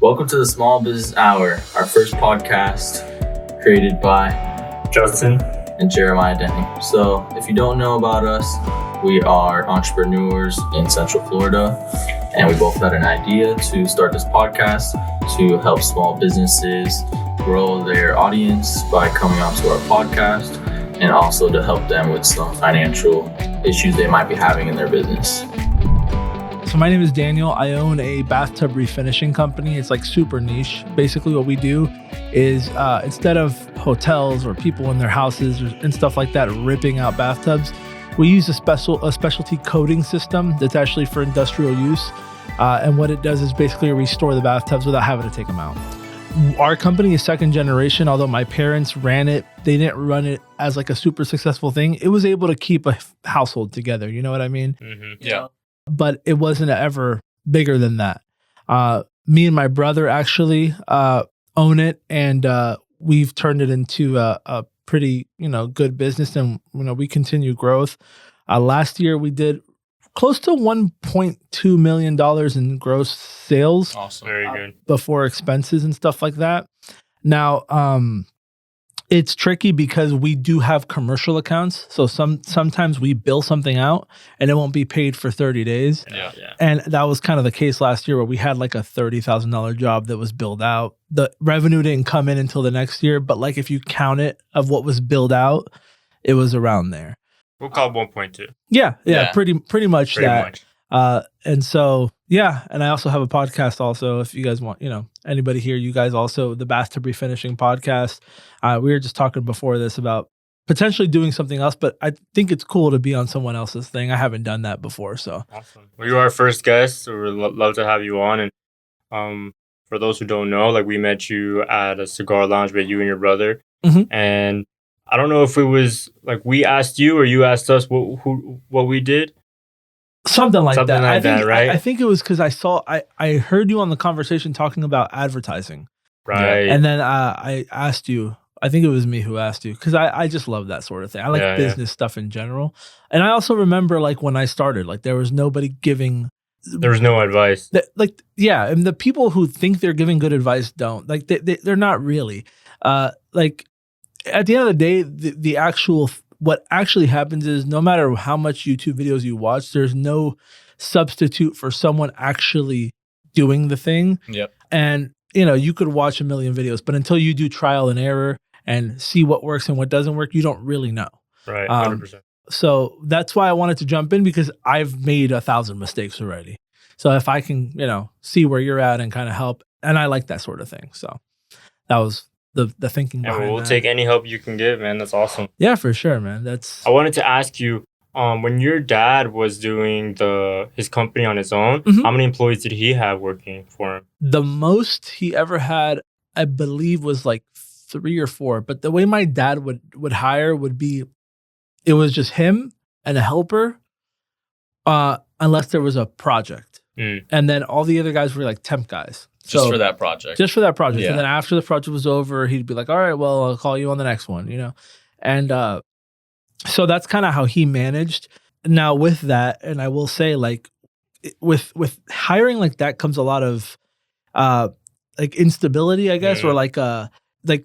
Welcome to the Small Business Hour, our first podcast created by Justin and Jeremiah Denny. So if you don't know about us, we are entrepreneurs in Central Florida, and we both had an idea to start this podcast to help small businesses grow their audience by coming onto our podcast, and also to help them with some financial issues they might be having in their business. So my name is Daniel. I own a bathtub refinishing company. It's like super niche. Basically what we do is instead of hotels or people in their houses and stuff like that ripping out bathtubs, we use a specialty coating system that's actually for industrial use. And what it does is basically restore the bathtubs without having to take them out. Our company is second generation. Although my parents ran it, they didn't run it as like a super successful thing. It was able to keep a household together. You know what I mean? Mm-hmm. Yeah. But it wasn't ever bigger than that. Me and my brother actually own it, and we've turned it into a pretty, good business, and we continue growth. Last year we did close to $1.2 million in gross sales. Awesome. Very good. Before expenses and stuff like that. Now, it's tricky because we do have commercial accounts. So sometimes we bill something out and it won't be paid for 30 days. Yeah. And that was kind of the case last year where we had like a $30,000 job that was billed out. The revenue didn't come in until the next year, but like if you count it of what was billed out, it was around there. We'll call it 1.2. Yeah. Pretty much that. Much. And so, and I also have a podcast also, if you guys want, anybody here, you guys also, the Bathtub Refinishing podcast. We were just talking before this about potentially doing something else, but I think it's cool to be on someone else's thing. I haven't done that before, so. Awesome. Well, you are our first guest, so we'd love to have you on. And for those who don't know, like we met you at a cigar lounge with you and your brother. Mm-hmm. And I don't know if it was like we asked you or you asked us what we did. Something like that. I think, right? I think it was because I heard you on the conversation talking about advertising. Right. And then I asked you, I think it was me who asked you, because I just love that sort of thing. I like business stuff in general. And I also remember like when I started, like there was nobody giving. There was no advice. And the people who think they're giving good advice don't. Like they're not really. Like at the end of the day, the actual what actually happens is no matter how much YouTube videos you watch, there's no substitute for someone actually doing the thing. Yep. And, you could watch a million videos, but until you do trial and error and see what works and what doesn't work, you don't really know. Right, 100%. So that's why I wanted to jump in, because I've made 1,000 mistakes already. So if I can, see where you're at and kind of help, and I like that sort of thing. So that was the thinking behind we'll that. take any help you can give, man. That's awesome. Yeah, for sure, man. I wanted to ask you, when your dad was doing his company on his own, Mm-hmm. How many employees did he have working for him? The most he ever had, I believe, was like 3 or 4. But the way my dad would hire would be, it was just him and a helper, unless there was a project. Mm. And then all the other guys were like temp guys. Just for that project. Just for that project. Yeah. And then after the project was over, he'd be like, all right, well, I'll call you on the next one, And so that's kind of how he managed. Now with that, and I will say, like, with hiring like that comes a lot of like instability, I guess, or like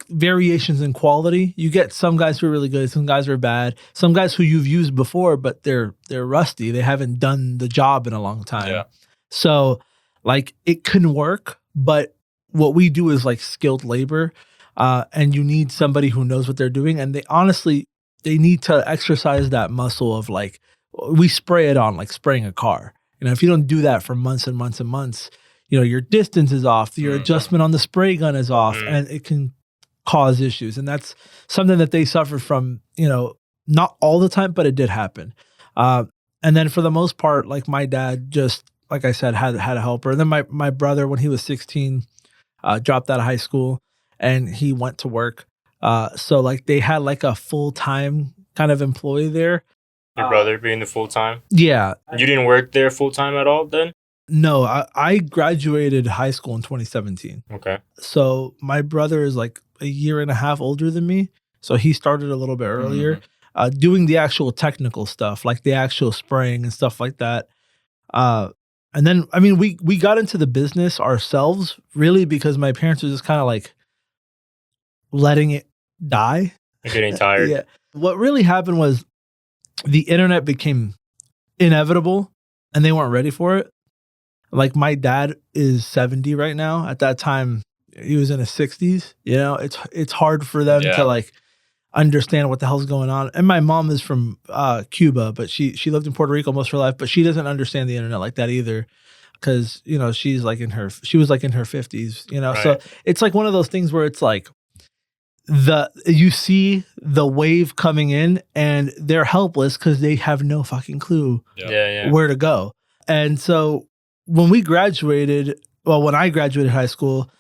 variations in quality. You get some guys who are really good, some guys who are bad, some guys who you've used before, but they're rusty. They haven't done the job in a long time. Yeah. So like it can work, but what we do is like skilled labor, and you need somebody who knows what they're doing. And they need to exercise that muscle of like, we spray it on like spraying a car. If you don't do that for months and months and months, your distance is off, your adjustment on the spray gun is off, and it can cause issues. And that's something that they suffered from, not all the time, but it did happen. And then for the most part, like my dad just, like I said, had a helper. And then my brother, when he was 16, dropped out of high school and he went to work. So like they had like a full-time kind of employee there. Your brother being the full-time? Yeah. You didn't work there full-time at all then? No, I graduated high school in 2017. Okay. So my brother is like a year and a half older than me. So he started a little bit earlier, doing the actual technical stuff, like the actual spraying and stuff like that. And then, I mean, we got into the business ourselves really because my parents were just kind of like letting it die. You're getting tired. Yeah. What really happened was the internet became inevitable and they weren't ready for it. Like my dad is 70 right now. At that time, he was in his 60s. You know, it's hard for them to like understand what the hell's going on. And my mom is from Cuba, but she lived in Puerto Rico most of her life, but she doesn't understand the internet like that either. Because, you know, she was like in her 50s, you know. Right. So it's like one of those things where it's like you see the wave coming in and they're helpless because they have no fucking clue where to go. And so when I graduated high school,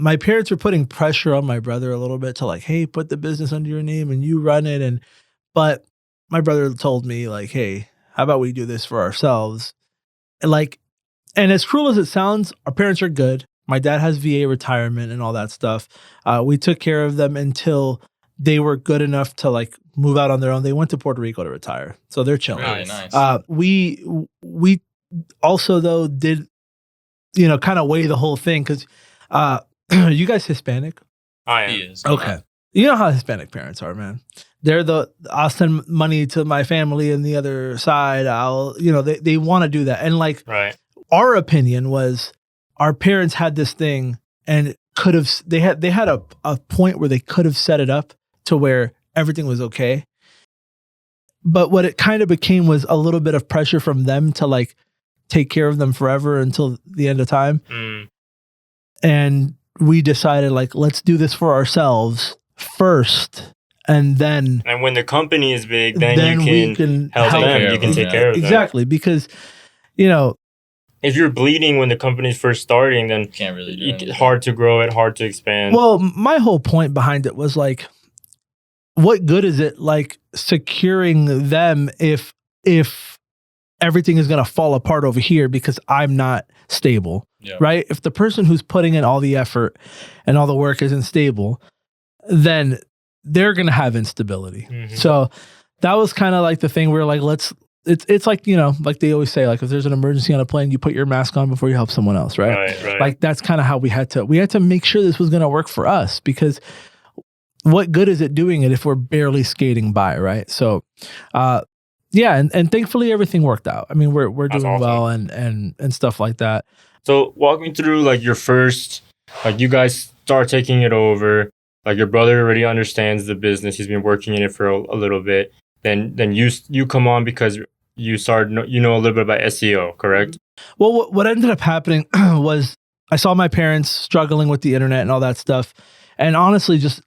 my parents were putting pressure on my brother a little bit to like, hey, put the business under your name and you run it. But my brother told me like, hey, how about we do this for ourselves? And as cruel as it sounds, our parents are good. My dad has VA retirement and all that stuff. We took care of them until they were good enough to like move out on their own. They went to Puerto Rico to retire. So they're chilling. Really nice. We also though did, you know, kind of weigh the whole thing because you guys Hispanic? I am. He is. Okay. You know how Hispanic parents are, man. They're I'll send money to my family and the other side. They want to do that. And like our opinion was our parents had this thing and they had a point where they could have set it up to where everything was okay. But what it kind of became was a little bit of pressure from them to like take care of them forever until the end of time. And we decided like, let's do this for ourselves first. And when the company is big, then you can help them. You can take care of them. Exactly. Because, you know, if you're bleeding when the company's first starting, then can't really do anything. Hard to grow it, hard to expand. Well, my whole point behind it was like, what good is it like securing them if everything is going to fall apart over here because I'm not stable, right? If the person who's putting in all the effort and all the work isn't stable, then they're going to have instability. Mm-hmm. So that was kind of like the thing where like, it's like, you know, like they always say, like if there's an emergency on a plane, you put your mask on before you help someone else, right? Right. Like that's kind of how we had to make sure this was going to work for us because what good is it doing it if we're barely skating by, right? So, and thankfully everything worked out. I mean, we're doing awesome. Well and stuff like that. So walk me through like your first, like you guys start taking it over. Like your brother already understands the business. He's been working in it for a little bit. Then you come on because you started, you know a little bit about SEO, correct? Well, what ended up happening was I saw my parents struggling with the internet and all that stuff. And honestly, just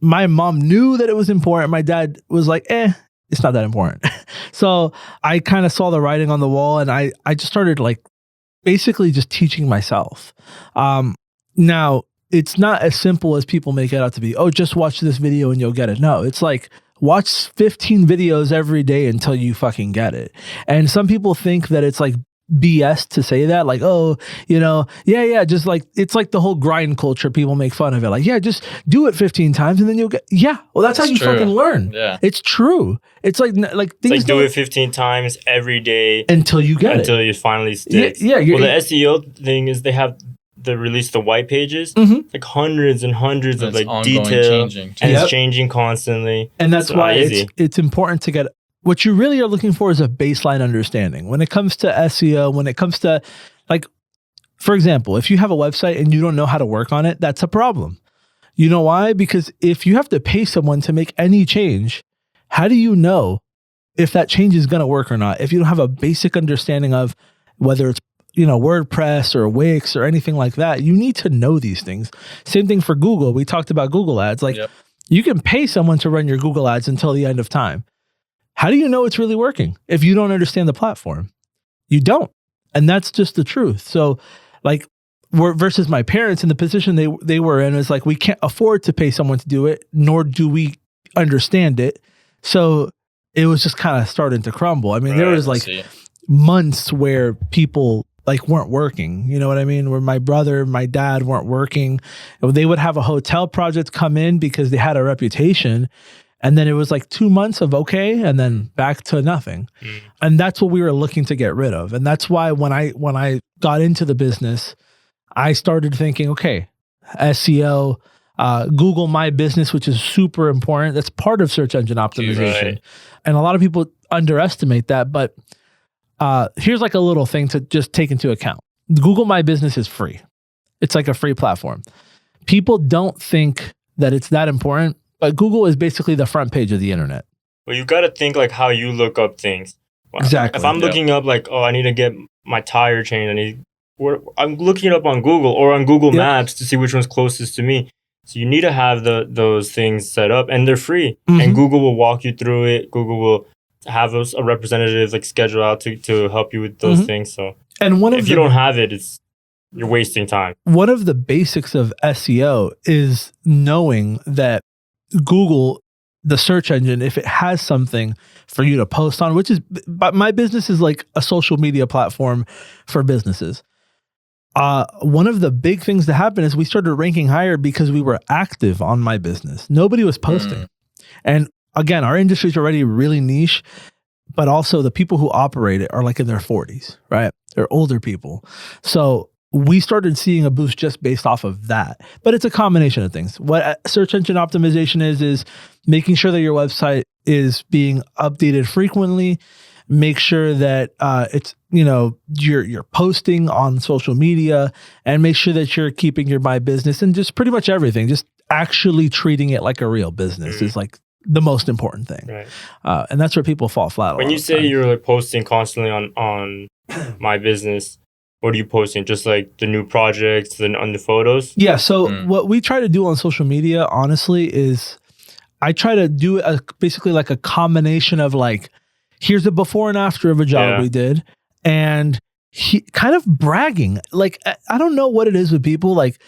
my mom knew that it was important. My dad was like, it's not that important. So I kind of saw the writing on the wall and I just started like basically just teaching myself. Now, it's not as simple as people make it out to be. Oh, just watch this video and you'll get it. No, it's like watch 15 videos every day until you fucking get it. And some people think that it's like BS to say that, like, oh, you know, just like, it's like the whole grind culture. People make fun of it. Like, just do it 15 times and then you'll get, well, that's how you fucking learn. Yeah. It's true. It's like things like do it 15 times every day until you get until it finally sticks. Yeah. Well, the SEO thing is they release the white pages, like hundreds and hundreds of like detail, and it's changing constantly. And that's why it's important to get. What you really are looking for is a baseline understanding. When it comes to SEO, when it comes to like, for example, if you have a website and you don't know how to work on it, that's a problem. You know why? Because if you have to pay someone to make any change, how do you know if that change is going to work or not? If you don't have a basic understanding of whether it's, you know, WordPress or Wix or anything like that, you need to know these things. Same thing for Google. We talked about Google ads. Like you can pay someone to run your Google ads until the end of time. How do you know it's really working if you don't understand the platform? You don't. And that's just the truth. So like versus my parents in the position they were in is like, we can't afford to pay someone to do it, nor do we understand it. So it was just kind of starting to crumble. I mean, there was like months where people like weren't working, you know what I mean? Where my brother, my dad weren't working. They would have a hotel project come in because they had a reputation. And then it was like 2 months of okay, and then back to nothing. And that's what we were looking to get rid of. And that's why when I got into the business, I started thinking, okay, SEO, Google My Business, which is super important. That's part of search engine optimization. Right. And a lot of people underestimate that. But here's like a little thing to just take into account. Google My Business is free. It's like a free platform. People don't think that it's that important, but Google is basically the front page of the internet. Well, you got to think like how you look up things. Exactly. If I'm looking up like, oh, I need to get my tire changed, I'm looking it up on Google or on Google Maps to see which one's closest to me. So you need to have those things set up, and they're free. And Google will walk you through it. Google will have a representative like schedule out to help you with those things. So and if you don't have it, you're wasting time. One of the basics of SEO is knowing that Google, the search engine, if it has something for you to post on, which is, but My Business is like a social media platform for businesses. One of the big things that happened is we started ranking higher because we were active on My Business. Nobody was posting. And again, our industry is already really niche, but also the people who operate it are like in their 40s, right? They're older people. So we started seeing a boost just based off of that. But it's a combination of things. What search engine optimization is making sure that your website is being updated frequently. Make sure that it's, you're posting on social media, and make sure that you're keeping your My Business, and just pretty much everything. Just actually treating it like a real business is like the most important thing. Right. And that's where people fall flat. When you say you're like posting constantly on My Business, what are you posting? Just like the new projects and on the photos? Yeah. So what we try to do on social media, honestly, is I try to do basically like a combination of like, here's a before and after of a job we did, and kind of bragging. Like, I don't know what it is with people. Like,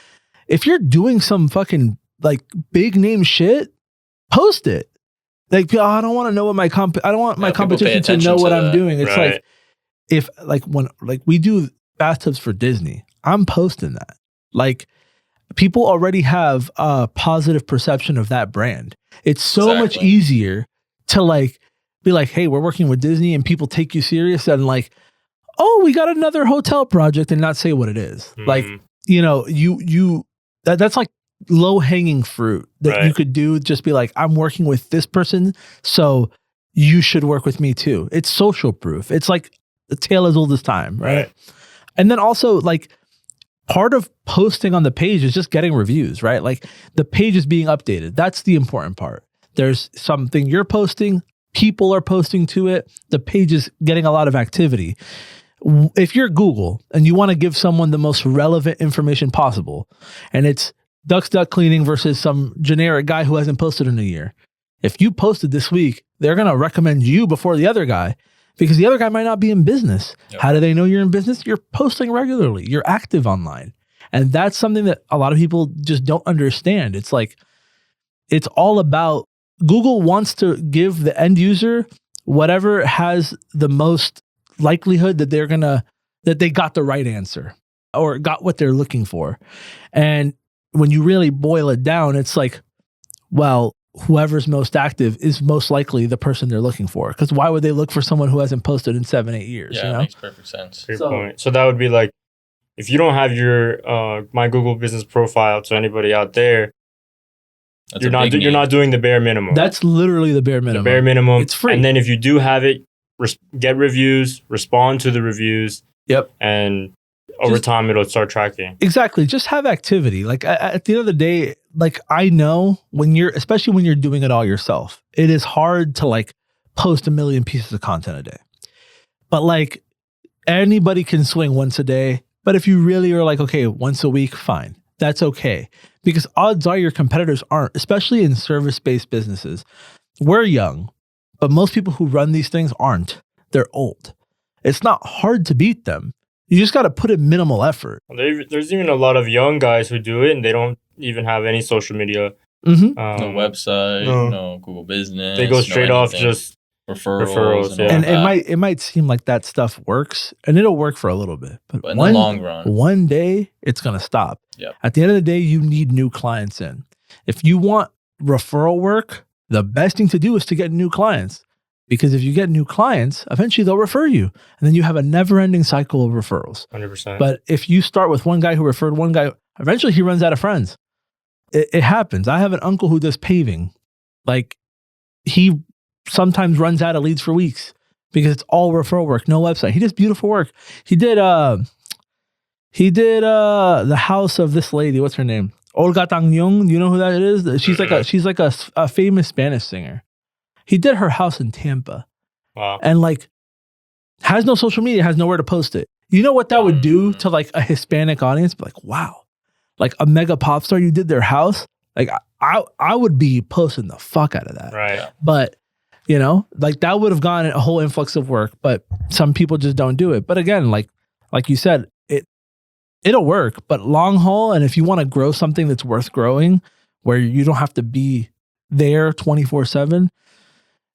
if you're doing some fucking like big name shit, post it. Like, I don't want to know what I don't want my competition to know what I'm doing. It's like, if like when like we do bathtubs for Disney, I'm posting that. Like, people already have a positive perception of that brand. It's so much easier to like be like, hey, we're working with Disney, and people take you serious, and like, oh, we got another hotel project, and not say what it is. Like, that's like low hanging fruit that you could do. Just be like, I'm working with this person, so you should work with me too. It's social proof. It's like the tale as old as time, right? And then also like part of posting on the page is just getting reviews, right? Like the page is being updated. That's the important part. There's something you're posting, people are posting to it, the page is getting a lot of activity. If you're Google and you want to give someone the most relevant information possible, and it's duck cleaning versus some generic guy who hasn't posted in a year, if you posted this week, they're going to recommend you before the other guy, because the other guy might not be in business. How do they know you're in business? You're posting regularly. You're active online. And that's something that a lot of people just don't understand. It's like, it's all about, Google wants to give the end user whatever has the most likelihood that that they got the right answer or got what they're looking for. And when you really boil it down, it's like, well, whoever's most active is most likely the person they're looking for. Because why would they look for someone who hasn't posted in 7-8 years? Yeah, it makes perfect sense. Great point. So that would be like, if you don't have your My Google Business profile, to anybody out there, you're not doing the bare minimum. That's literally the bare minimum. The bare minimum. It's free. And then if you do have it, get reviews, respond to the reviews. Yep. And over time, it'll start tracking. Exactly. Just have activity. Like at the end of the day, like I know especially when you're doing it all yourself, it is hard to like post 1 million pieces of content a day. But like anybody can swing once a day. But if you really are like, okay, once a week, fine. That's okay. Because odds are your competitors aren't, especially in service-based businesses. We're young, but most people who run these things aren't. They're old. It's not hard to beat them. You just got to put in minimal effort. There's even a lot of young guys who do it, and they don't even have any social media. No website, no Google Business. They go straight off just referrals. And it might seem like that stuff works, and it'll work for a little bit. But in the long run, one day it's going to stop. Yep. At the end of the day, you need new clients in. If you want referral work, the best thing to do is to get new clients. Because if you get new clients, eventually they'll refer you. And then you have a never-ending cycle of referrals. 100%. But if you start with one guy who referred one guy, eventually he runs out of friends. It happens. I have an uncle who does paving. Like, he sometimes runs out of leads for weeks because it's all referral work, no website. He does beautiful work. He did the house of this lady. What's her name? Olga Tangyong. You know who that is? She's like a famous Spanish singer. He did her house in Tampa. Wow. And like, has no social media, has nowhere to post it. You know what that would do to like a Hispanic audience? Be like, wow, like a mega pop star, you did their house. Like I would be posting the fuck out of that. Right. But you know, like that would have gotten a whole influx of work, but some people just don't do it. But again, like you said, it'll work, but long haul. And if you want to grow something that's worth growing, where you don't have to be there 24/7,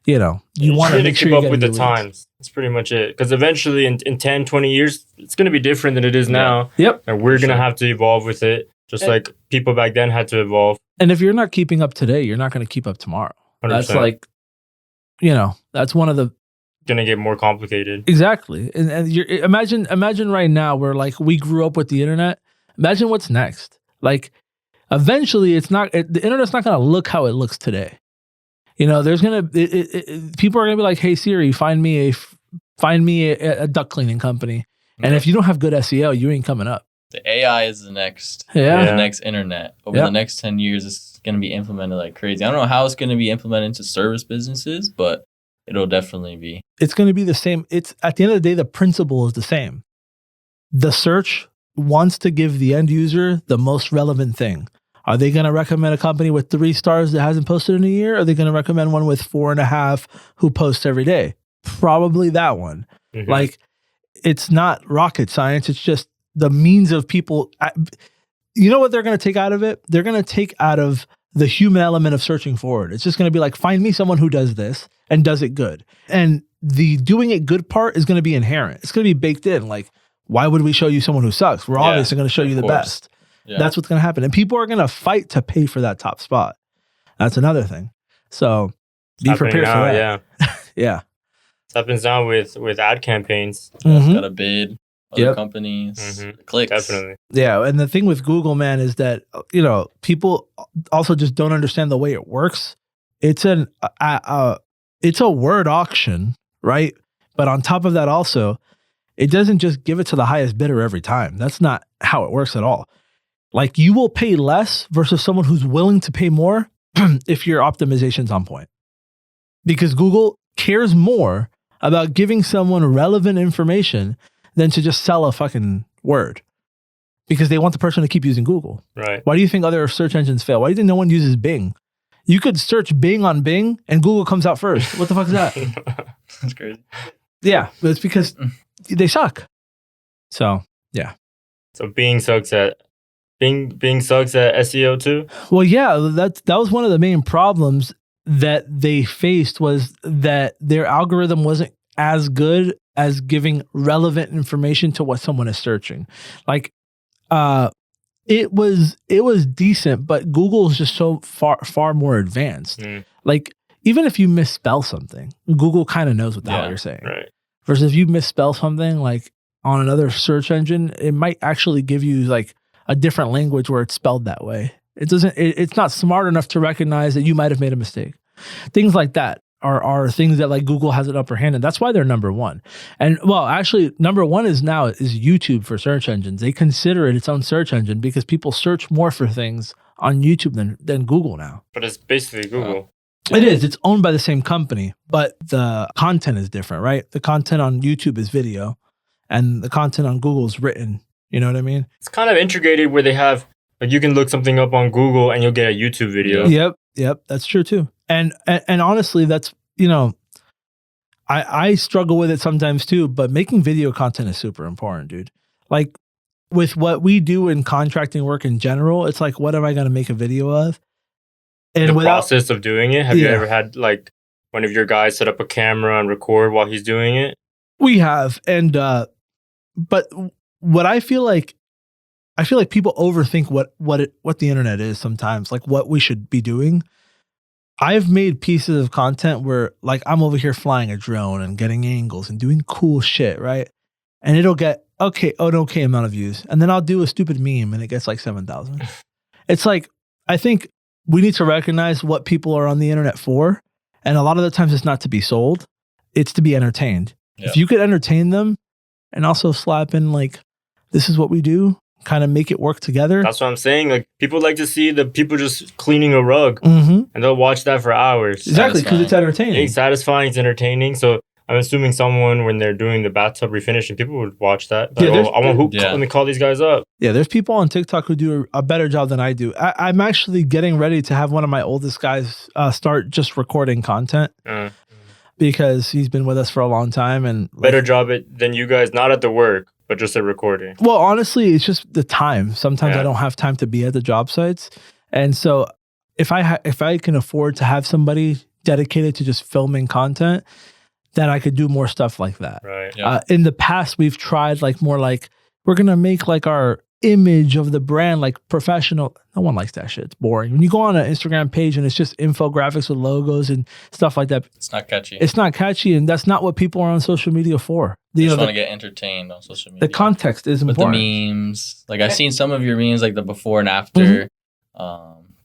you know, you want to make sure you keep get up with the leads. times. That's pretty much it. Because eventually in 10, 20 years, it's going to be different than it is now. Yep. And we're going to have to evolve with it. Just like people back then had to evolve. And if you're not keeping up today, you're not going to keep up tomorrow. 100%. That's like, you know, that's one of the Going to get more complicated. exactly. And you're imagine right now where like we grew up with the internet. Imagine what's next. Like eventually, the internet's not going to look how it looks today. You know, there's gonna people are gonna be like, "Hey Siri, find me a duct cleaning company." And if you don't have good SEO, you ain't coming up. The AI is the next internet. Over the next 10 years, it's going to be implemented like crazy. I don't know how it's going to be implemented into service businesses, but it'll definitely be. It's going to be the same. It's at the end of the day, the principle is the same. The search wants to give the end user the most relevant thing. Are they going to recommend a company with 3 stars that hasn't posted in a year? Or are they going to recommend one with 4.5 who posts every day? Probably that one. Mm-hmm. Like, it's not rocket science. It's just the means of people. You know what they're going to take out of it? They're going to take out of the human element of searching forward. It's just going to be like, find me someone who does this and does it good. And the doing it good part is going to be inherent. It's going to be baked in. Like, why would we show you someone who sucks? We're obviously going to show you the best. Yeah. That's what's going to happen. And people are going to fight to pay for that top spot. That's another thing. So be prepared for that. Yeah. Yeah. It happens now with ad campaigns. It's got a bid. Other companies, clicks. Definitely. Yeah. And the thing with Google, man, is that, you know, people also just don't understand the way it works. It's a word auction, right? But on top of that also, it doesn't just give it to the highest bidder every time. That's not how it works at all. Like, you will pay less versus someone who's willing to pay more if your optimization's on point. Because Google cares more about giving someone relevant information than to just sell a fucking word. Because they want the person to keep using Google. Right. Why do you think other search engines fail? Why do you think no one uses Bing? You could search Bing on Bing and Google comes out first. What the fuck is that? That's crazy. Yeah, but it's because they suck. So, yeah. So Bing sucks at SEO too? Well, yeah, that was one of the main problems that they faced, was that their algorithm wasn't as good as giving relevant information to what someone is searching. Like, it was decent, but Google is just so far more advanced. Like, even if you misspell something, Google kind of knows what the hell you're saying. Right. Versus if you misspell something like on another search engine, it might actually give you like a different language where it's spelled that way. It's not smart enough to recognize that you might have made a mistake. Things like that are things that like Google has an upper hand in. That's why they're number one. And well, actually number one is YouTube for search engines. They consider it its own search engine because people search more for things on YouTube than Google now. But it's basically Google. It is. It's owned by the same company, but the content is different, right? The content on YouTube is video and the content on Google is written. You know what I mean? It's kind of integrated where they have, like, you can look something up on Google and you'll get a YouTube video. Yep. That's true too. And honestly, that's, you know, I struggle with it sometimes too, but making video content is super important, dude. Like, with what we do in contracting work in general, it's like, what am I going to make a video of? And the process of doing it, have you ever had like one of your guys set up a camera and record while he's doing it? We have. And but what I feel like people overthink what the internet is sometimes, like what we should be doing. I've made pieces of content where like I'm over here flying a drone and getting angles and doing cool shit, right? And it'll get an okay amount of views. And then I'll do a stupid meme and it gets like 7,000. It's like, I think we need to recognize what people are on the internet for. And a lot of the times it's not to be sold, it's to be entertained. Yeah. If you could entertain them and also slap in like, this is what we do, kind of make it work together. That's what I'm saying. Like people like to see the people just cleaning a rug and they'll watch that for hours. Exactly, because it's entertaining. It's satisfying, it's entertaining. So I'm assuming someone, when they're doing the bathtub refinishing, people would watch that. Like, let me call these guys up. Yeah, there's people on TikTok who do a better job than I do. I'm actually getting ready to have one of my oldest guys start just recording content. Because he's been with us for a long time. And better job than you guys, not at the work, but just at recording. Well, honestly, it's just the time. Sometimes I don't have time to be at the job sites. And so if I can afford to have somebody dedicated to just filming content, then I could do more stuff like that. Right. Yeah. In the past, we've tried like more like, we're going to make like our image of the brand like professional. No one likes that shit. It's boring. When you go on an Instagram page and it's just infographics with logos and stuff like that. It's not catchy. It's not catchy, and that's not what people are on social media for. They just want to get entertained on social media. The context is important. With the memes. Like I've seen some of your memes, like the before and after.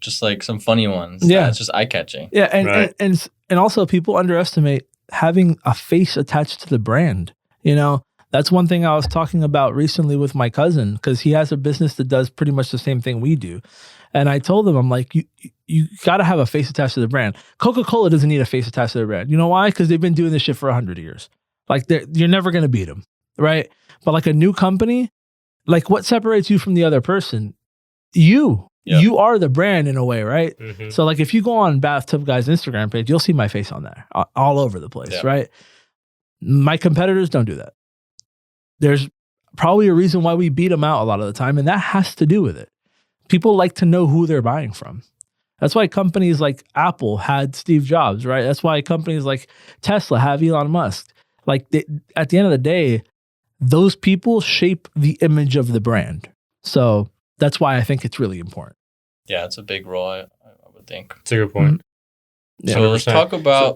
Just like some funny ones. Yeah. It's just eye-catching. Yeah, and also people underestimate having a face attached to the brand. You know, that's one thing I was talking about recently with my cousin, because he has a business that does pretty much the same thing we do. And I told him, I'm like, you got to have a face attached to the brand. Coca-Cola doesn't need a face attached to the brand. You know why? Because they've been doing this shit for 100 years. Like you're never going to beat them, right? But like a new company, like what separates you from the other person? You are the brand in a way, right? So like if you go on Bathtub Guy's Instagram page, you'll see my face on there all over the place, right? My competitors don't do that. There's probably a reason why we beat them out a lot of the time, and that has to do with it. People like to know who they're buying from. That's why companies like Apple had Steve Jobs, right? That's why companies like Tesla have Elon Musk. Like at the end of the day, those people shape the image of the brand. So that's why I think it's really important. Yeah, it's a big role, I would think. It's a good point. Yeah. So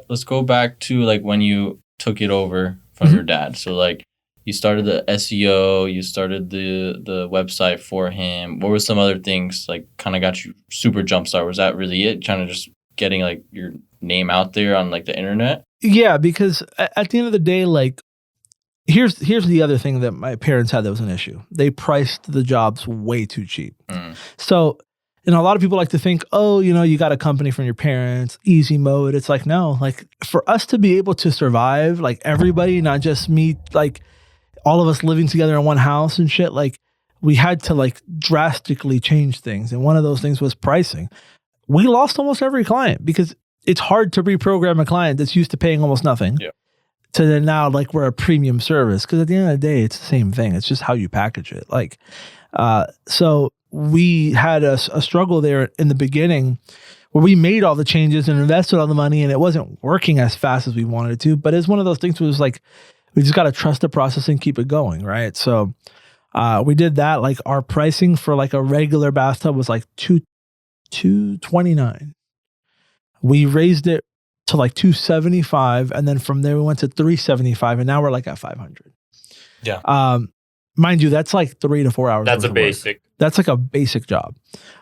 let's go back to like when you took it over from your dad. So like you started the SEO, you started the website for him. What were some other things like kind of got you super jumpstart? Was that really it? Trying to just getting like your name out there on like the internet? Yeah, because at the end of the day, like here's the other thing that my parents had that was an issue. They priced the jobs way too cheap. So, and a lot of people like to think, oh, you know, you got a company from your parents, easy mode. It's like, no, like for us to be able to survive, like everybody, not just me, like all of us living together in one house and shit, like we had to like drastically change things. And one of those things was pricing. We lost almost every client because it's hard to reprogram a client that's used to paying almost nothing. Yeah. To then now, like we're a premium service. Because at the end of the day, it's the same thing. It's just how you package it. Like, so we had a struggle there in the beginning where we made all the changes and invested all the money, and it wasn't working as fast as we wanted it to. But it's one of those things where it was like, we just got to trust the process and keep it going, right? So we did that. Like our pricing for like a regular bathtub was like $229. We raised it to like $275, and then from there we went to $375, and now we're like at $500. Yeah. Mind you, that's like 3 to 4 hours. That's a basic. Work. That's like a basic job.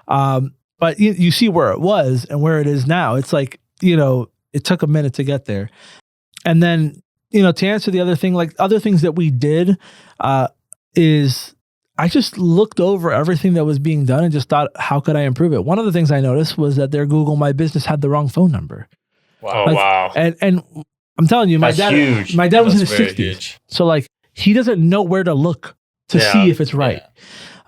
But you see where it was and where it is now. It's like, you know, it took a minute to get there. And then, you know, to answer the other thing, like other things that we did is I just looked over everything that was being done and just thought, how could I improve it? One of the things I noticed was that their Google My Business had the wrong phone number. Wow. Like, wow. And I'm telling you, my dad was in his 60s. Huge. So like he doesn't know where to look to see if it's right.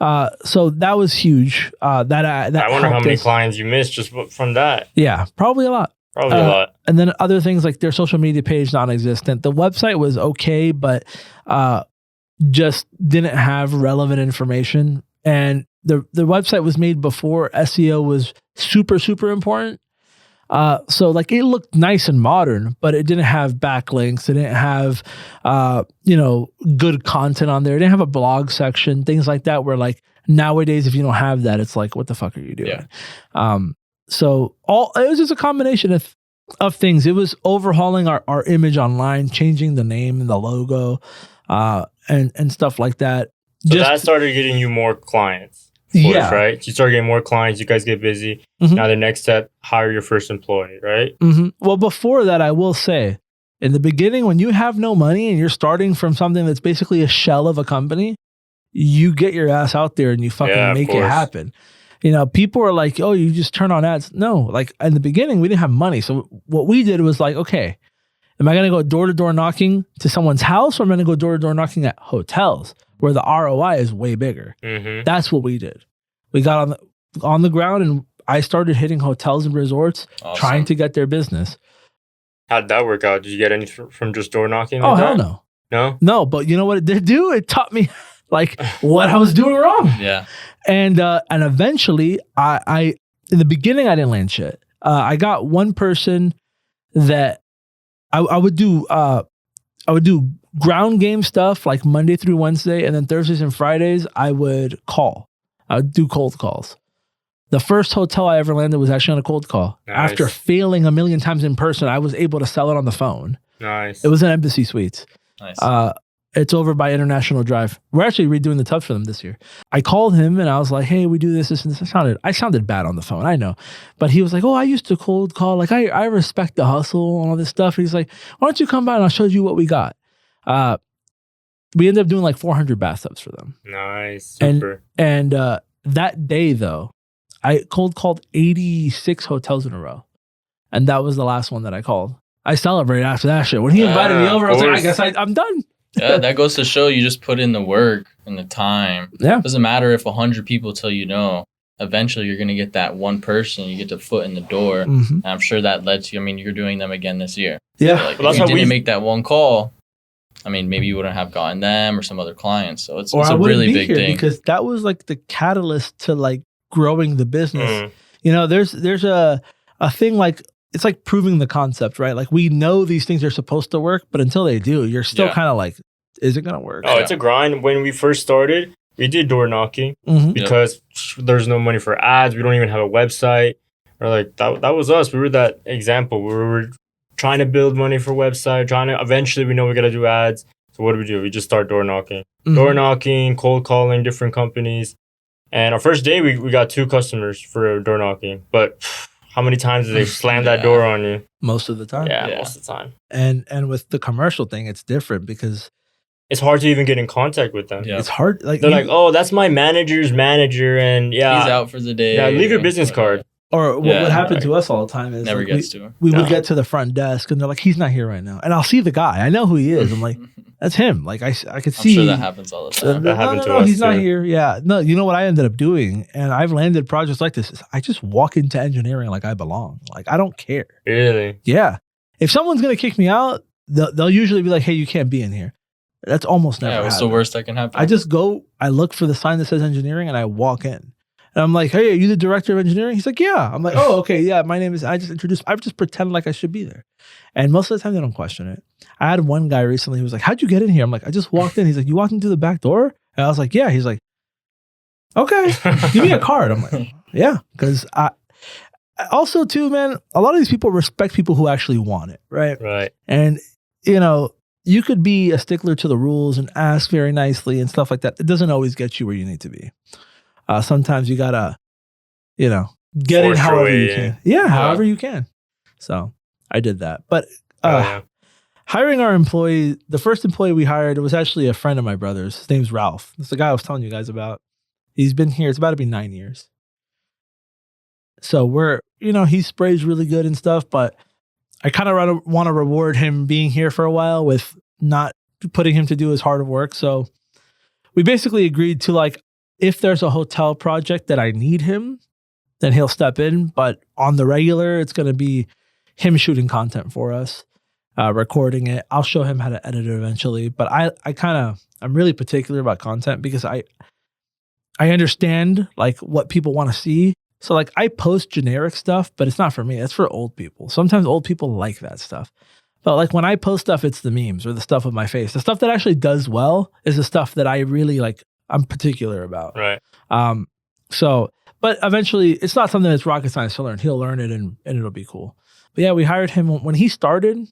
Yeah. So that was huge. That I wonder how many clients you missed just from that. Yeah, probably a lot. Probably a lot. And then other things like their social media page non-existent. The website was okay, but just didn't have relevant information. And the website was made before SEO was super, super important. So like it looked nice and modern, but it didn't have backlinks. It didn't have, you know, good content on there. It didn't have a blog section, things like that, where like nowadays, if you don't have that, it's like, what the fuck are you doing? Yeah. So it was just a combination of things. It was overhauling our image online, changing the name and the logo, and stuff like that. So that started getting you more clients. Yeah. Right? You start getting more clients, you guys get busy. Mhm. Now the next step, hire your first employee, right? Mm-hmm. Well, before that, I will say, in the beginning, when you have no money and you're starting from something that's basically a shell of a company, you get your ass out there and you fucking make it happen. You know, people are like, oh, you just turn on ads. No, like in the beginning, we didn't have money. So what we did was like, okay, am I going to go door-to-door knocking to someone's house, or am I going to go door-to-door knocking at hotels where the ROI is way bigger? Mm-hmm. That's what we did. We got on the ground and I started hitting hotels and resorts, trying to get their business. How'd that work out? Did you get any from just door knocking? Oh, hell no. No? No, but you know what it did do? It taught me like what I was doing wrong. Yeah. And eventually I in the beginning I didn't land shit. I got one person that I would do ground game stuff like Monday through Wednesday, and then Thursdays and Fridays I would do cold calls. The first hotel I ever landed was actually on a cold call. Nice. After failing a million times in person, I was able to sell it on the phone. Nice. It was an Embassy Suites. Nice. It's over by International Drive. We're actually redoing the tubs for them this year. I called him and I was like, hey, we do this, and this. I sounded bad on the phone, I know. But he was like, oh, I used to cold call. Like, I respect the hustle and all this stuff. He's like, why don't you come by and I'll show you what we got. We ended up doing like 400 bathtubs for them. Nice. Super. And that day, though, I cold called 86 hotels in a row. And that was the last one that I called. I celebrated after that shit. When he invited me over, I was like, I guess I'm done. Yeah, that goes to show you just put in the work and the time. Yeah. It doesn't matter if 100 people tell you no. Eventually, you're going to get that one person. You get the foot in the door. Mm-hmm. And I'm sure that led to, I mean, you're doing them again this year. Yeah. Like, if you didn't make that one call, I mean, maybe you wouldn't have gotten them or some other clients. So it's a really big thing. Because that was like the catalyst to like growing the business. You know, there's a thing like, it's like proving the concept, right? Like we know these things are supposed to work, but until they do, you're still kind of like, is it going to work? Oh, it's a grind. When we first started, we did door knocking because there's no money for ads. We don't even have a website. Or like that was us. We were that example. We were trying to build money for website, eventually we know we got to do ads. So what do? We just start door knocking. Door knocking, cold calling different companies. And our first day, we got 2 customers for door knocking. But how many times did they slam that door on you? Most of the time. Yeah, most of the time. And with the commercial thing, it's different because it's hard to even get in contact with them. Yeah. It's hard. Like they're like, oh, that's my manager's manager, and he's out for the day. Yeah, leave your business card. Or what happened to us all the time is never like gets to him. We would get to the front desk and they're like, he's not here right now. And I'll see the guy. I know who he is. I'm like, that's him. Like I could see. I'm sure that happens all the time. That happened to us. He's not here. Yeah. No, you know what I ended up doing? And I've landed projects like this. Is I just walk into engineering like I belong. Like I don't care. Really? Yeah. If someone's going to kick me out, they'll usually be like, hey, you can't be in here. That's almost never what's the worst that can happen? I just go, I look for the sign that says engineering and I walk in. And I'm like, hey, are you the director of engineering? He's like, yeah. I'm like, oh, okay, yeah, my name is, I just pretend like I should be there. And most of the time they don't question it. I had one guy recently who was like, how'd you get in here? I'm like, I just walked in. He's like, you walked into the back door? And I was like, yeah. He's like, okay, give me a card. I'm like, yeah. Because also too, man, a lot of these people respect people who actually want it, right? Right. And, you know, you could be a stickler to the rules and ask very nicely and stuff like that. It doesn't always get you where you need to be. Sometimes you gotta, you know, get in however you can. Yeah, however you can. So I did that. But hiring our employee, the first employee we hired was actually a friend of my brother's. His name's Ralph. It's the guy I was telling you guys about. He's been here. It's about to be 9 years. So he sprays really good and stuff, but I kind of want to reward him being here for a while with not putting him to do as hard of work. So we basically agreed to like, if there's a hotel project that I need him, then he'll step in. But on the regular, it's going to be him shooting content for us, recording it. I'll show him how to edit it eventually. But I'm really particular about content because I understand like what people want to see. So like I post generic stuff, but it's not for me. It's for old people. Sometimes old people like that stuff. But like when I post stuff, it's the memes or the stuff of my face. The stuff that actually does well is the stuff that I really like. I'm particular about. Right. But eventually, it's not something that's rocket science to learn. He'll learn it and it'll be cool. But yeah, we hired him when he started.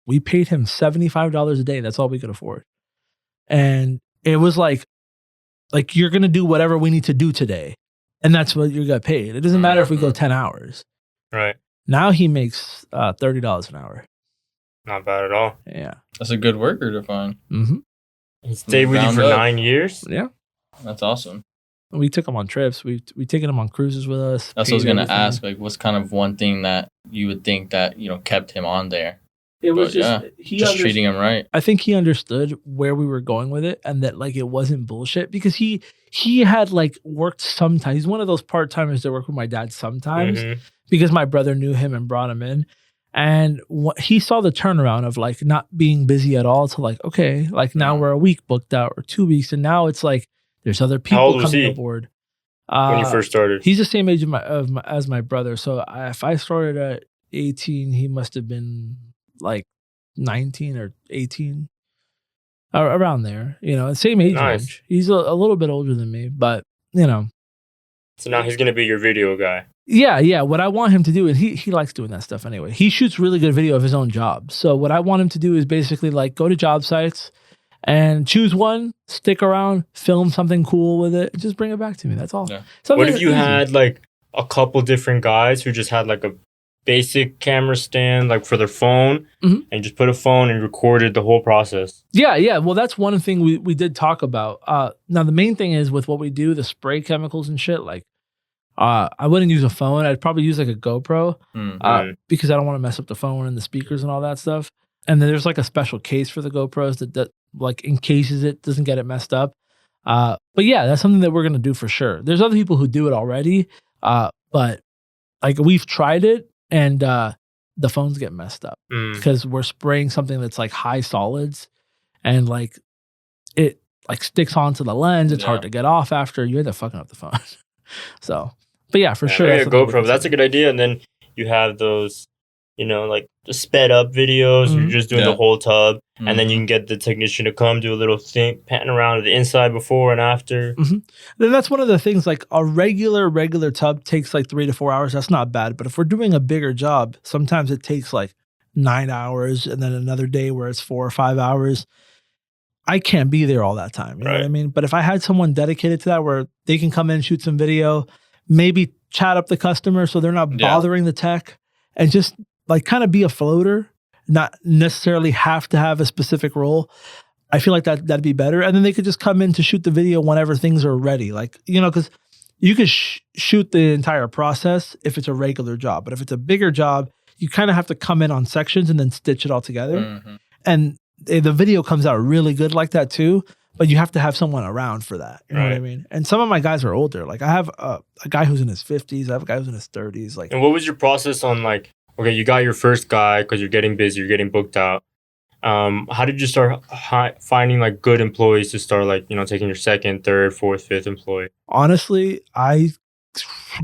We paid him $75 a day. That's all we could afford. And it was like you're going to do whatever we need to do today. And that's what you got paid. It doesn't matter if we go 10 hours. Right. Now he makes $30 an hour. Not bad at all. Yeah. That's a good worker to find. Mm-hmm. He stayed with you for 9 years? Yeah. That's awesome. We took him on trips. We taken him on cruises with us. That's what I was going to ask. Like, what's kind of one thing that you would think that, kept him on there? It was just treating him right. I think he understood where we were going with it and that like it wasn't bullshit because he had like worked sometimes. He's one of those part-timers that work with my dad sometimes because my brother knew him and brought him in. And he saw the turnaround of like not being busy at all to like, okay, like now we're a week booked out or 2 weeks. And now it's like there's other people coming aboard. When you first started? He's the same age as my brother. So if I started at 18, he must have been like 19 or 18 around there, same age range. He's a little bit older than me, but so now he's gonna be your video guy. Yeah what I want him to do, and he likes doing that stuff anyway. He shoots really good video of his own job. So what I want him to do is basically like go to job sites and choose one, stick around, film something cool with it, and just bring it back to me. That's all. What if you had like a couple different guys who just had like a basic camera stand like for their phone and just put a phone and recorded the whole process? Yeah. Well, that's one thing we did talk about. Now the main thing is with what we do, the spray chemicals and shit, like I wouldn't use a phone. I'd probably use like a GoPro because I don't want to mess up the phone and the speakers and all that stuff. And then there's like a special case for the GoPros that like encases it, doesn't get it messed up. But yeah, that's something that we're going to do for sure. There's other people who do it already, but like we've tried it. And the phones get messed up because we're spraying something that's like high solids and like it like sticks onto the lens. It's hard to get off after. You end up fucking up the phone. So, but yeah, for sure. Yeah, GoPro. That's a good idea. And then you have those, like the sped up videos. You're just doing the whole tub. And then you can get the technician to come do a little thing, panting around the inside before and after. Then that's one of the things, like a regular tub takes like 3 to 4 hours. That's not bad. But if we're doing a bigger job, sometimes it takes like 9 hours and then another day where it's 4 or 5 hours. I can't be there all that time. You know what I mean? But if I had someone dedicated to that where they can come in, shoot some video, maybe chat up the customer so they're not bothering the tech and just like kind of be a floater, not necessarily have to have a specific role. I feel like that'd be better. And then they could just come in to shoot the video whenever things are ready. Like, because you could shoot the entire process if it's a regular job. But if it's a bigger job, you kind of have to come in on sections and then stitch it all together. And the video comes out really good like that too. But you have to have someone around for that. You know what I mean? And some of my guys are older. Like I have a guy who's in his 50s. I have a guy who's in his 30s. Like, and what was your process on like, okay, you got your first guy because you're getting busy, you're getting booked out. How did you start finding like good employees to start like, taking your second, third, fourth, fifth employee? Honestly, I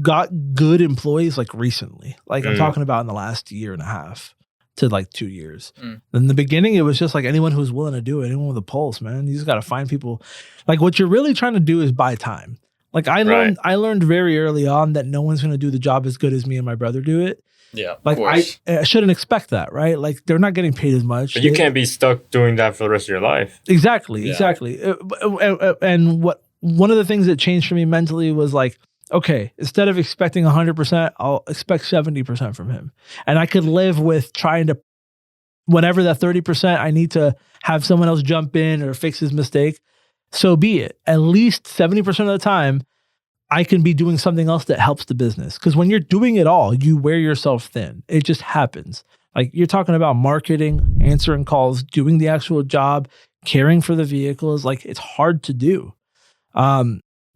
got good employees like recently. Like I'm talking about in the last year and a half to like 2 years. In the beginning, it was just like anyone who's willing to do it, anyone with a pulse, man. You just got to find people. Like what you're really trying to do is buy time. Like I learned very early on that no one's going to do the job as good as me and my brother do it. Yeah, like I shouldn't expect that, right? Like they're not getting paid as much. But you can't be stuck doing that for the rest of your life. Exactly. And one of the things that changed for me mentally was like, okay, instead of expecting 100%, I'll expect 70% from him, and I could live with trying to, whenever that 30% I need to have someone else jump in or fix his mistake. So be it. At least 70% of the time, I can be doing something else that helps the business. Because when you're doing it all, you wear yourself thin. It just happens. Like you're talking about marketing, answering calls, doing the actual job, caring for the vehicles. Like it's hard to do.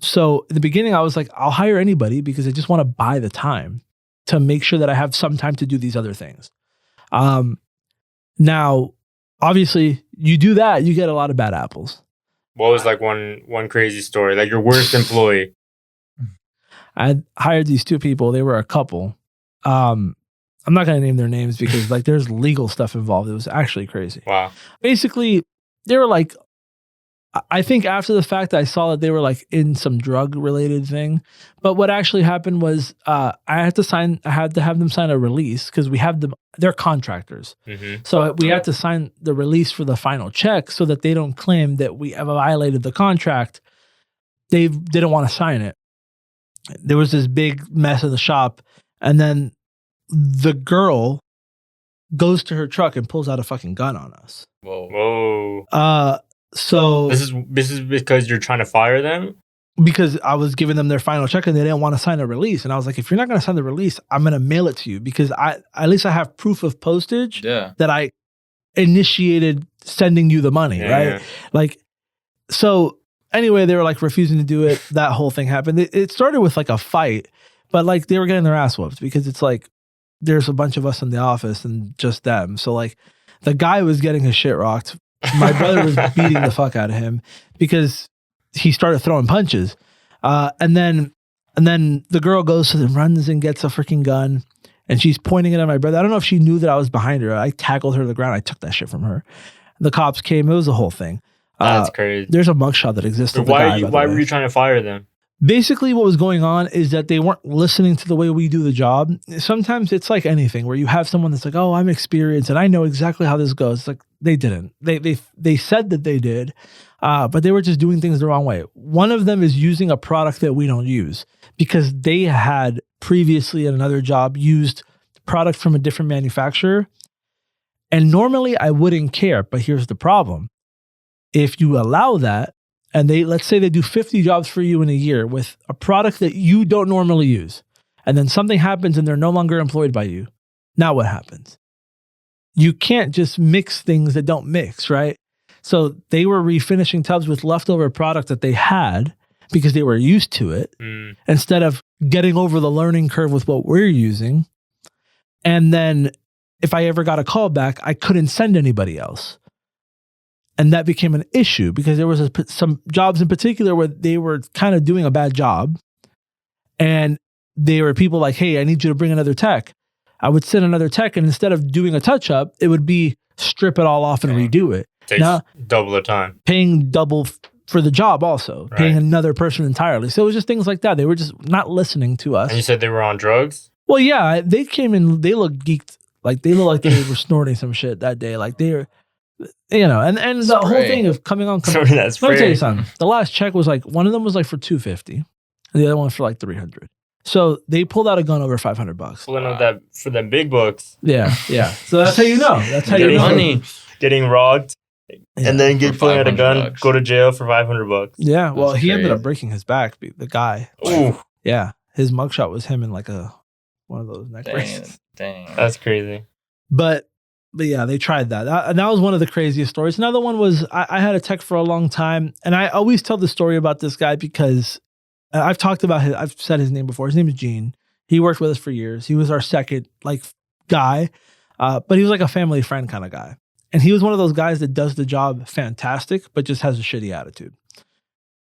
So in the beginning, I was like, I'll hire anybody because I just want to buy the time to make sure that I have some time to do these other things. Now, obviously, you do that, you get a lot of bad apples. What was like one crazy story? Like your worst employee? I hired these 2 people. They were a couple. I'm not going to name their names because like there's legal stuff involved. It was actually crazy. Wow. Basically, they were like, I think after the fact, I saw that they were like in some drug related thing. But what actually happened was I had to have them sign a release because they're contractors. Mm-hmm. So we had to sign the release for the final check so that they don't claim that we have violated the contract. They didn't want to sign it. There was this big mess in the shop. And then the girl goes to her truck and pulls out a fucking gun on us. Whoa. So this is because you're trying to fire them? Because I was giving them their final check and they didn't want to sign a release. And I was like, if you're not going to sign the release, I'm going to mail it to you because at least I have proof of postage that I initiated sending you the money, right? Like, so anyway, they were like refusing to do it. That whole thing happened. It started with like a fight, but like they were getting their ass whooped because it's like there's a bunch of us in the office and just them. So like the guy was getting his shit rocked. My brother was beating the fuck out of him because he started throwing punches. And then the girl goes to them, runs and gets a freaking gun. And she's pointing it at my brother. I don't know if she knew that I was behind her. I tackled her to the ground. I took that shit from her. The cops came. It was a whole thing. That's crazy. There's a mugshot that exists. Why were you trying to fire them? Basically, what was going on is that they weren't listening to the way we do the job. Sometimes it's like anything where you have someone that's like, oh, I'm experienced and I know exactly how this goes. It's like they didn't. They said that they did, but they were just doing things the wrong way. One of them is using a product that we don't use because they had previously at another job used product from a different manufacturer. And normally I wouldn't care, but here's the problem. If you allow that, and let's say they do 50 jobs for you in a year with a product that you don't normally use, and then something happens and they're no longer employed by you. Now what happens? You can't just mix things that don't mix, right? So they were refinishing tubs with leftover product that they had because they were used to it instead of getting over the learning curve with what we're using. And then if I ever got a call back, I couldn't send anybody else. And that became an issue because there was some jobs in particular where they were kind of doing a bad job. And there were people like, hey, I need you to bring another tech. I would send another tech, and instead of doing a touch-up, it would be strip it all off and redo it. Takes now, double the time. Paying double for the job also. Right. Paying another person entirely. So it was just things like that. They were just not listening to us. And you said they were on drugs? Well, yeah. They came in, they looked geeked. Like, they looked like they were snorting some shit that day. Like, they were... You know, and the whole thing of coming on. Let me tell you something. The last check was like, one of them was like for $250, and the other one for like $300. So they pulled out a gun over $500. Pulling out that for them big bucks. Yeah. So that's how you know. That's how you know. Money. Getting robbed, and then pulling out a gun, go to jail for $500. Yeah. Well, he ended up breaking his back. The guy. Ooh. Yeah. His mugshot was him in like one of those neck braces. Dang. That's crazy. But yeah, they tried that. That was one of the craziest stories. Another one was I had a tech for a long time, and I always tell the story about this guy because I've talked about I've said his name before. His name is Gene. He worked with us for years. He was our second guy, but he was like a family friend kind of guy. And he was one of those guys that does the job fantastic, but just has a shitty attitude.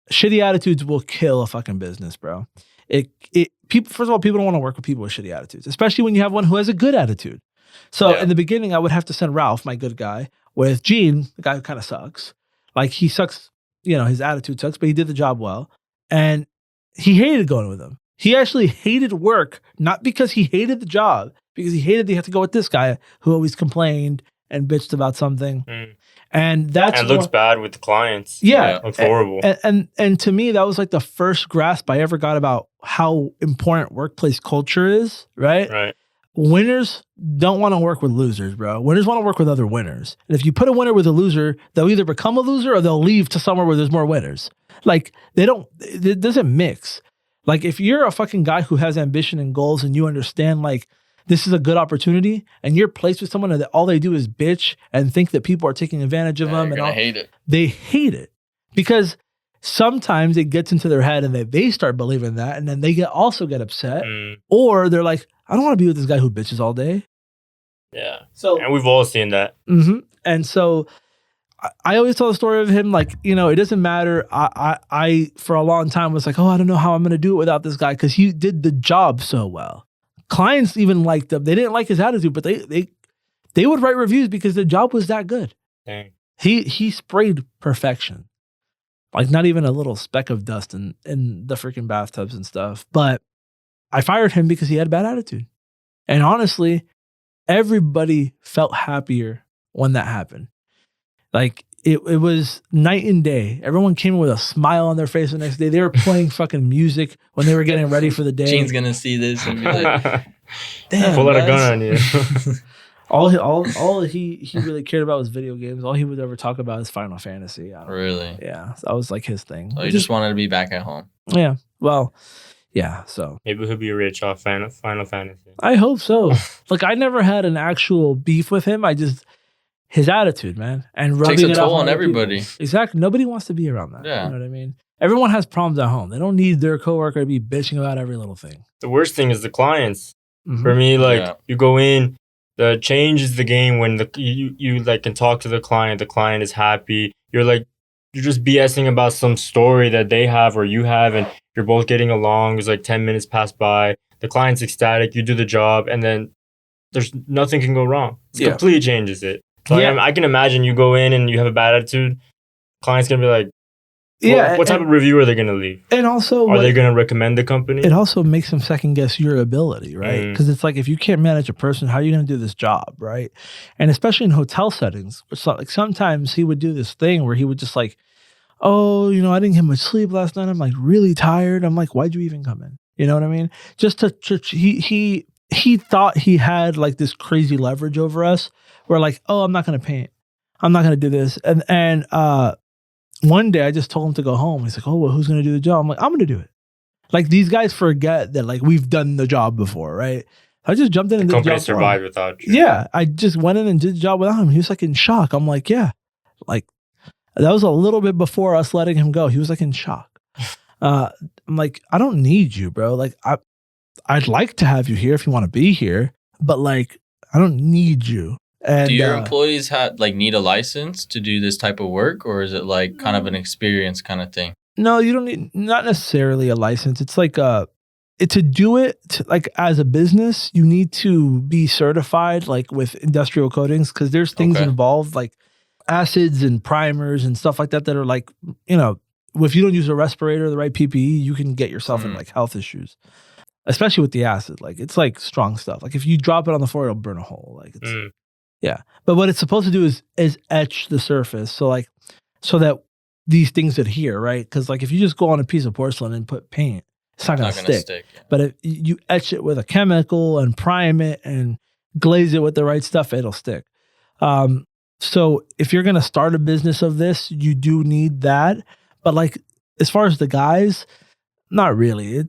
Shitty attitudes will kill a fucking business, bro. First of all, people don't want to work with people with shitty attitudes, especially when you have one who has a good attitude. So in the beginning, I would have to send Ralph, my good guy, with Gene, the guy who kind of sucks. Like, he sucks, his attitude sucks, but he did the job well. And he hated going with him. He actually hated work, not because he hated the job, because he hated that he had to go with this guy who always complained and bitched about something. And looks bad with the clients. Yeah. Looks horrible. And to me, that was like the first grasp I ever got about how important workplace culture is, right? Right. Winners don't want to work with losers, bro. Winners want to work with other winners. And if you put a winner with a loser, they'll either become a loser or they'll leave to somewhere where there's more winners. Like, it doesn't mix. Like, if you're a fucking guy who has ambition and goals and you understand, like, this is a good opportunity and you're placed with someone that all they do is bitch and think that people are taking advantage of them. And hate it. They hate it because sometimes it gets into their head and they start believing that, and then they also get upset, or they're like, I don't want to be with this guy who bitches all day. Yeah. And we've all seen that. Mm-hmm. And so I always tell the story of him, like, it doesn't matter. I for a long time was like, oh, I don't know how I'm going to do it without this guy because he did the job so well. Clients even liked him. They didn't like his attitude, but they would write reviews because the job was that good. Dang. He sprayed perfection. Like not even a little speck of dust in the freaking bathtubs and stuff. But I fired him because he had a bad attitude. And honestly, everybody felt happier when that happened. Like it was night and day. Everyone came in with a smile on their face the next day. They were playing fucking music when they were getting ready for the day. Gene's gonna see this and be like, damn, pull out a gun on you. all he really cared about was video games. All he would ever talk about is Final Fantasy. Really? Yeah, that was like his thing. Oh, he just wanted to be back at home. Yeah. Well, yeah. So maybe he'll be rich off Final Fantasy. I hope so. Like I never had an actual beef with him. I just his attitude, man, and rubbing takes a it toll off on everybody. People. Exactly. Nobody wants to be around that. Yeah. You know what I mean? Everyone has problems at home. They don't need their coworker to be bitching about every little thing. The worst thing is the clients. Mm-hmm. For me, like you go in, the change is the game when you like can talk to the client is happy. You're just BSing about some story that they have or you have, and you're both getting along. It's like 10 minutes pass by. The client's ecstatic. You do the job, and then there's nothing can go wrong. It completely changes it. So I can imagine you go in and you have a bad attitude. Client's gonna be like, what type of review are they gonna leave? And also, are they gonna recommend the company? It also makes them second guess your ability, right? Because it's like if you can't manage a person, how are you gonna do this job, right? And especially in hotel settings, it's like sometimes he would do this thing where he would just like, oh, I didn't get much sleep last night. I'm like really tired. I'm like, why'd you even come in? You know what I mean? Just to he thought he had like this crazy leverage over us. We're like, oh, I'm not going to paint. I'm not going to do this. And one day I just told him to go home. He's like, oh, well, who's going to do the job? I'm like, I'm going to do it. Like these guys forget that like we've done the job before, right? I just jumped in and did the job. The company survived without you. Yeah. I just went in and did the job without him. He was like in shock. I'm like, yeah. Like that was a little bit before us letting him go. He was like in shock. I'm like, I don't need you, bro. Like I'd like to have you here if you want to be here, but like I don't need you. And, do your employees need a license to do this type of work, or is it like kind of an experience kind of thing? No, you don't need not necessarily a license. It's like to do it like as a business, you need to be certified like with industrial coatings because there's things involved like acids and primers and stuff like that are like if you don't use a respirator, the right PPE, you can get yourself in like health issues. Especially with the acid, like it's like strong stuff. Like if you drop it on the floor, it'll burn a hole. Like it's yeah. But what it's supposed to do is etch the surface, so that these things adhere, right? Because like if you just go on a piece of porcelain and put paint, it's not gonna stick. Yeah. But if you etch it with a chemical and prime it and glaze it with the right stuff, it'll stick. So if you're gonna start a business of this, you do need that. But like as far as the guys, not really.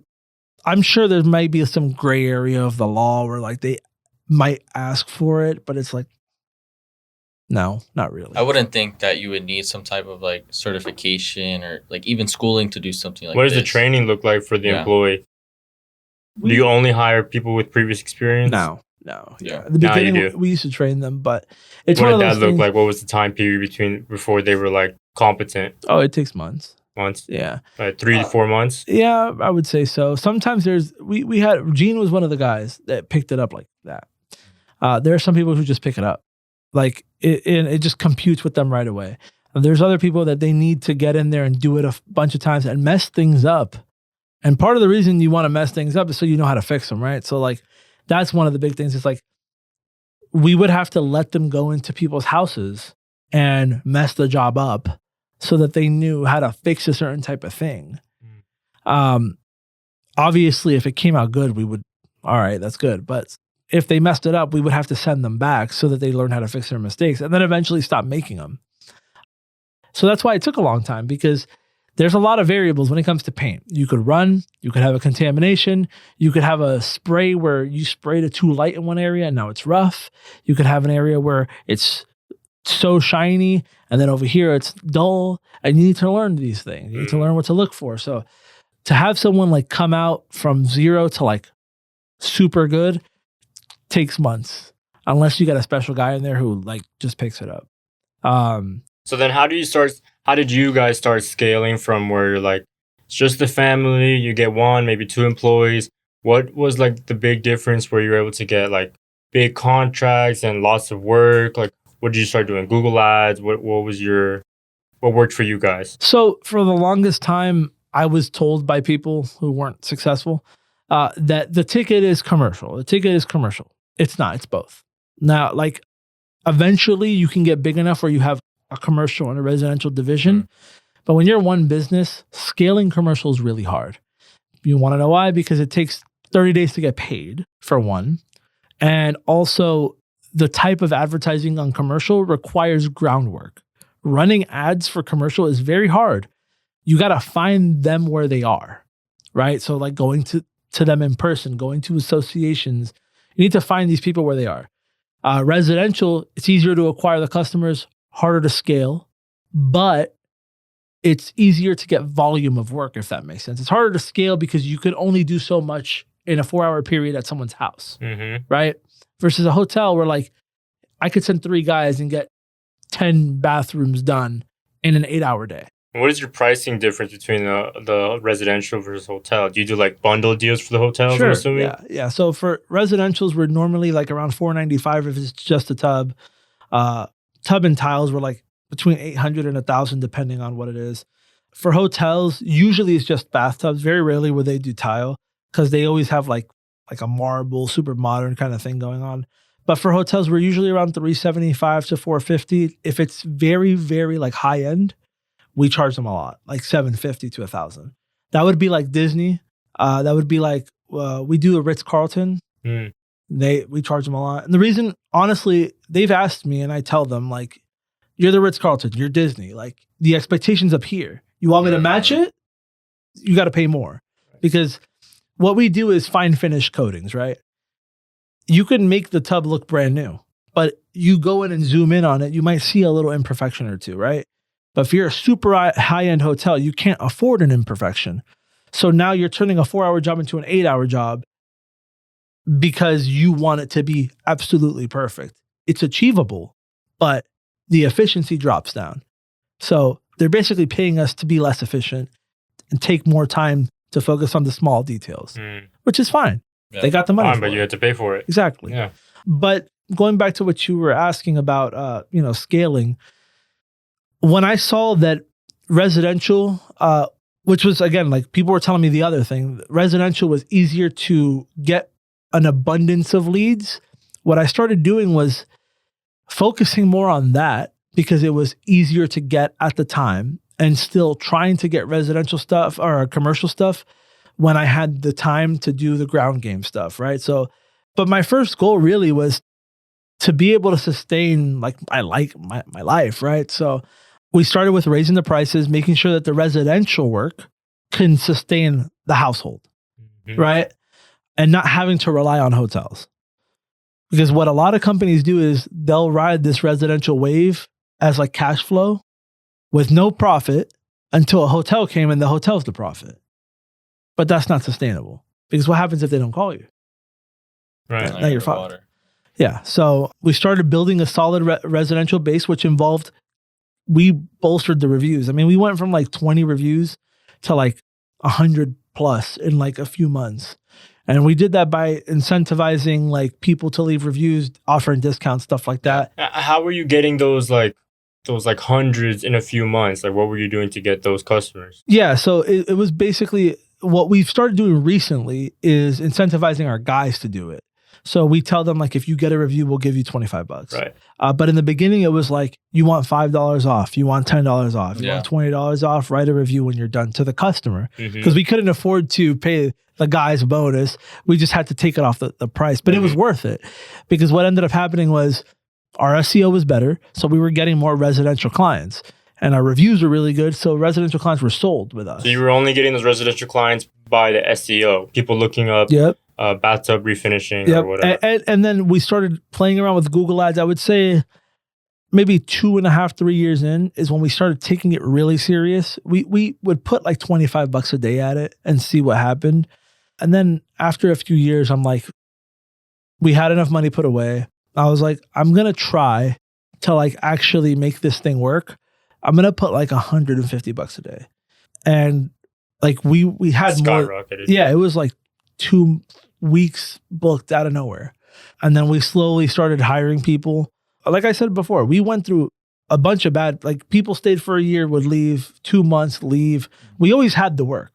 I'm sure there might be some gray area of the law where like they might ask for it, but it's like, no, not really. I wouldn't think that you would need some type of like certification or like even schooling to do something like what this. What does the training look like for the employee? Do you only hire people with previous experience? No. Yeah. At the beginning, we used to train them, but it's what one did of those that look things, like? What was the time period before they were like competent? Oh, it takes months. Yeah. 3 to 4 months? Yeah, I would say so. Sometimes we had, Gene was one of the guys that picked it up like that. There are some people who just pick it up. Like it just computes with them right away. And there's other people that they need to get in there and do it a bunch of times and mess things up. And part of the reason you want to mess things up is so you know how to fix them, right? So like, that's one of the big things. It's like, we would have to let them go into people's houses and mess the job up so that they knew how to fix a certain type of thing. Obviously, if it came out good, we would, all right, that's good. But if they messed it up, we would have to send them back so that they learn how to fix their mistakes and then eventually stop making them. So that's why it took a long time, because there's a lot of variables when it comes to paint. You could run, you could have a contamination, you could have a spray where you sprayed it too light in one area and now it's rough. You could have an area where it's so shiny and then over here it's dull, and you need to learn these things. You need to learn what to look for. So to have someone like come out from zero to like super good takes months, unless you got a special guy in there who like just picks it up. So then how did you guys start scaling from where you're like, it's just the family, you get 1, maybe 2 employees. What was like the big difference where you were able to get like big contracts and lots of work? Like, what did you start doing? Google ads? What was your what worked for you guys? So for the longest time, I was told by people who weren't successful that the ticket is commercial. The ticket is commercial. It's not. It's both. Now, like eventually you can get big enough where you have a commercial and a residential division. But when you're one business, scaling commercial is really hard. You want to know why? Because it takes 30 days to get paid, for one. And also, the type of advertising on commercial requires groundwork. Running ads for commercial is very hard. You got to find them where they are, right? So like going to them in person, going to associations, you need to find these people where they are. Residential, it's easier to acquire the customers, harder to scale, but it's easier to get volume of work, if that makes sense. It's harder to scale because you could only do so much in a 4-hour period at someone's house, right? Versus a hotel where like I could send 3 guys and get 10 bathrooms done in an 8-hour day. What is your pricing difference between the residential versus hotel? Do you do like bundle deals for the hotels? Sure. I'm assuming? Yeah. So for residentials, we're normally like around $495 if it's just a tub. Tub and tiles were like between $800 and $1,000 depending on what it is. For hotels, usually it's just bathtubs. Very rarely will they do tile because they always have like a marble, super modern kind of thing going on. But for hotels, we're usually around $375 to $450. If it's very, very like high end, we charge them a lot, like $750 to $1,000. That would be like Disney. That would be like we do a Ritz-Carlton. We charge them a lot. And the reason, honestly, they've asked me and I tell them like, you're the Ritz-Carlton, you're Disney. Like the expectation's up here. You want me to match it? You got to pay more. Because what we do is fine finish coatings, right? You can make the tub look brand new, but you go in and zoom in on it, you might see a little imperfection or two, right? But if you're a super high-end hotel, you can't afford an imperfection. So now you're turning a 4-hour job into an 8-hour job because you want it to be absolutely perfect. It's achievable, but the efficiency drops down. So they're basically paying us to be less efficient and take more time to focus on the small details, which is fine. Yeah. They got the money. But you had to pay for it. Exactly. Yeah. But going back to what you were asking about, scaling, when I saw that residential, which was, again, like people were telling me the other thing, residential was easier to get an abundance of leads. What I started doing was focusing more on that because it was easier to get at the time and still trying to get residential stuff or commercial stuff when I had the time to do the ground game stuff, right? So, but my first goal really was to be able to sustain my life, right? So we started with raising the prices, making sure that the residential work can sustain the household, right? And not having to rely on hotels. Because what a lot of companies do is they'll ride this residential wave as like cash flow with no profit until a hotel came and the hotel's the profit. But that's not sustainable because what happens if they don't call you? Right. Now you're fucked. Yeah. So we started building a solid residential base, which involved, we bolstered the reviews. I mean, we went from like 20 reviews to like 100 plus in like a few months. And we did that by incentivizing like people to leave reviews, offering discounts, stuff like that. How were you getting those hundreds in a few months? Like what were you doing to get those customers? Yeah. So it was basically what we've started doing recently is incentivizing our guys to do it. So we tell them like, if you get a review, we'll give you $25. Right. But in the beginning, it was like, you want $5 off, you want $10 off, you want $20 off, write a review when you're done to the customer. Because we couldn't afford to pay the guy's bonus. We just had to take it off the price, but it was worth it because what ended up happening was our SEO was better. So we were getting more residential clients and our reviews were really good. So residential clients were sold with us. So you were only getting those residential clients by the SEO, people looking up bathtub refinishing or whatever. And then we started playing around with Google Ads. I would say maybe 2.5, 3 years in is when we started taking it really serious. We would put like $25 a day at it and see what happened. And then after a few years, I'm like, we had enough money put away. I was like, I'm going to try to like actually make this thing work. I'm going to put like $150 a day. And like we had skyrocketed. More. Yeah, it was like 2 weeks booked out of nowhere. And then we slowly started hiring people. Like I said before, we went through a bunch of bad, like people stayed for a year, would leave, 2 months, leave. We always had the work.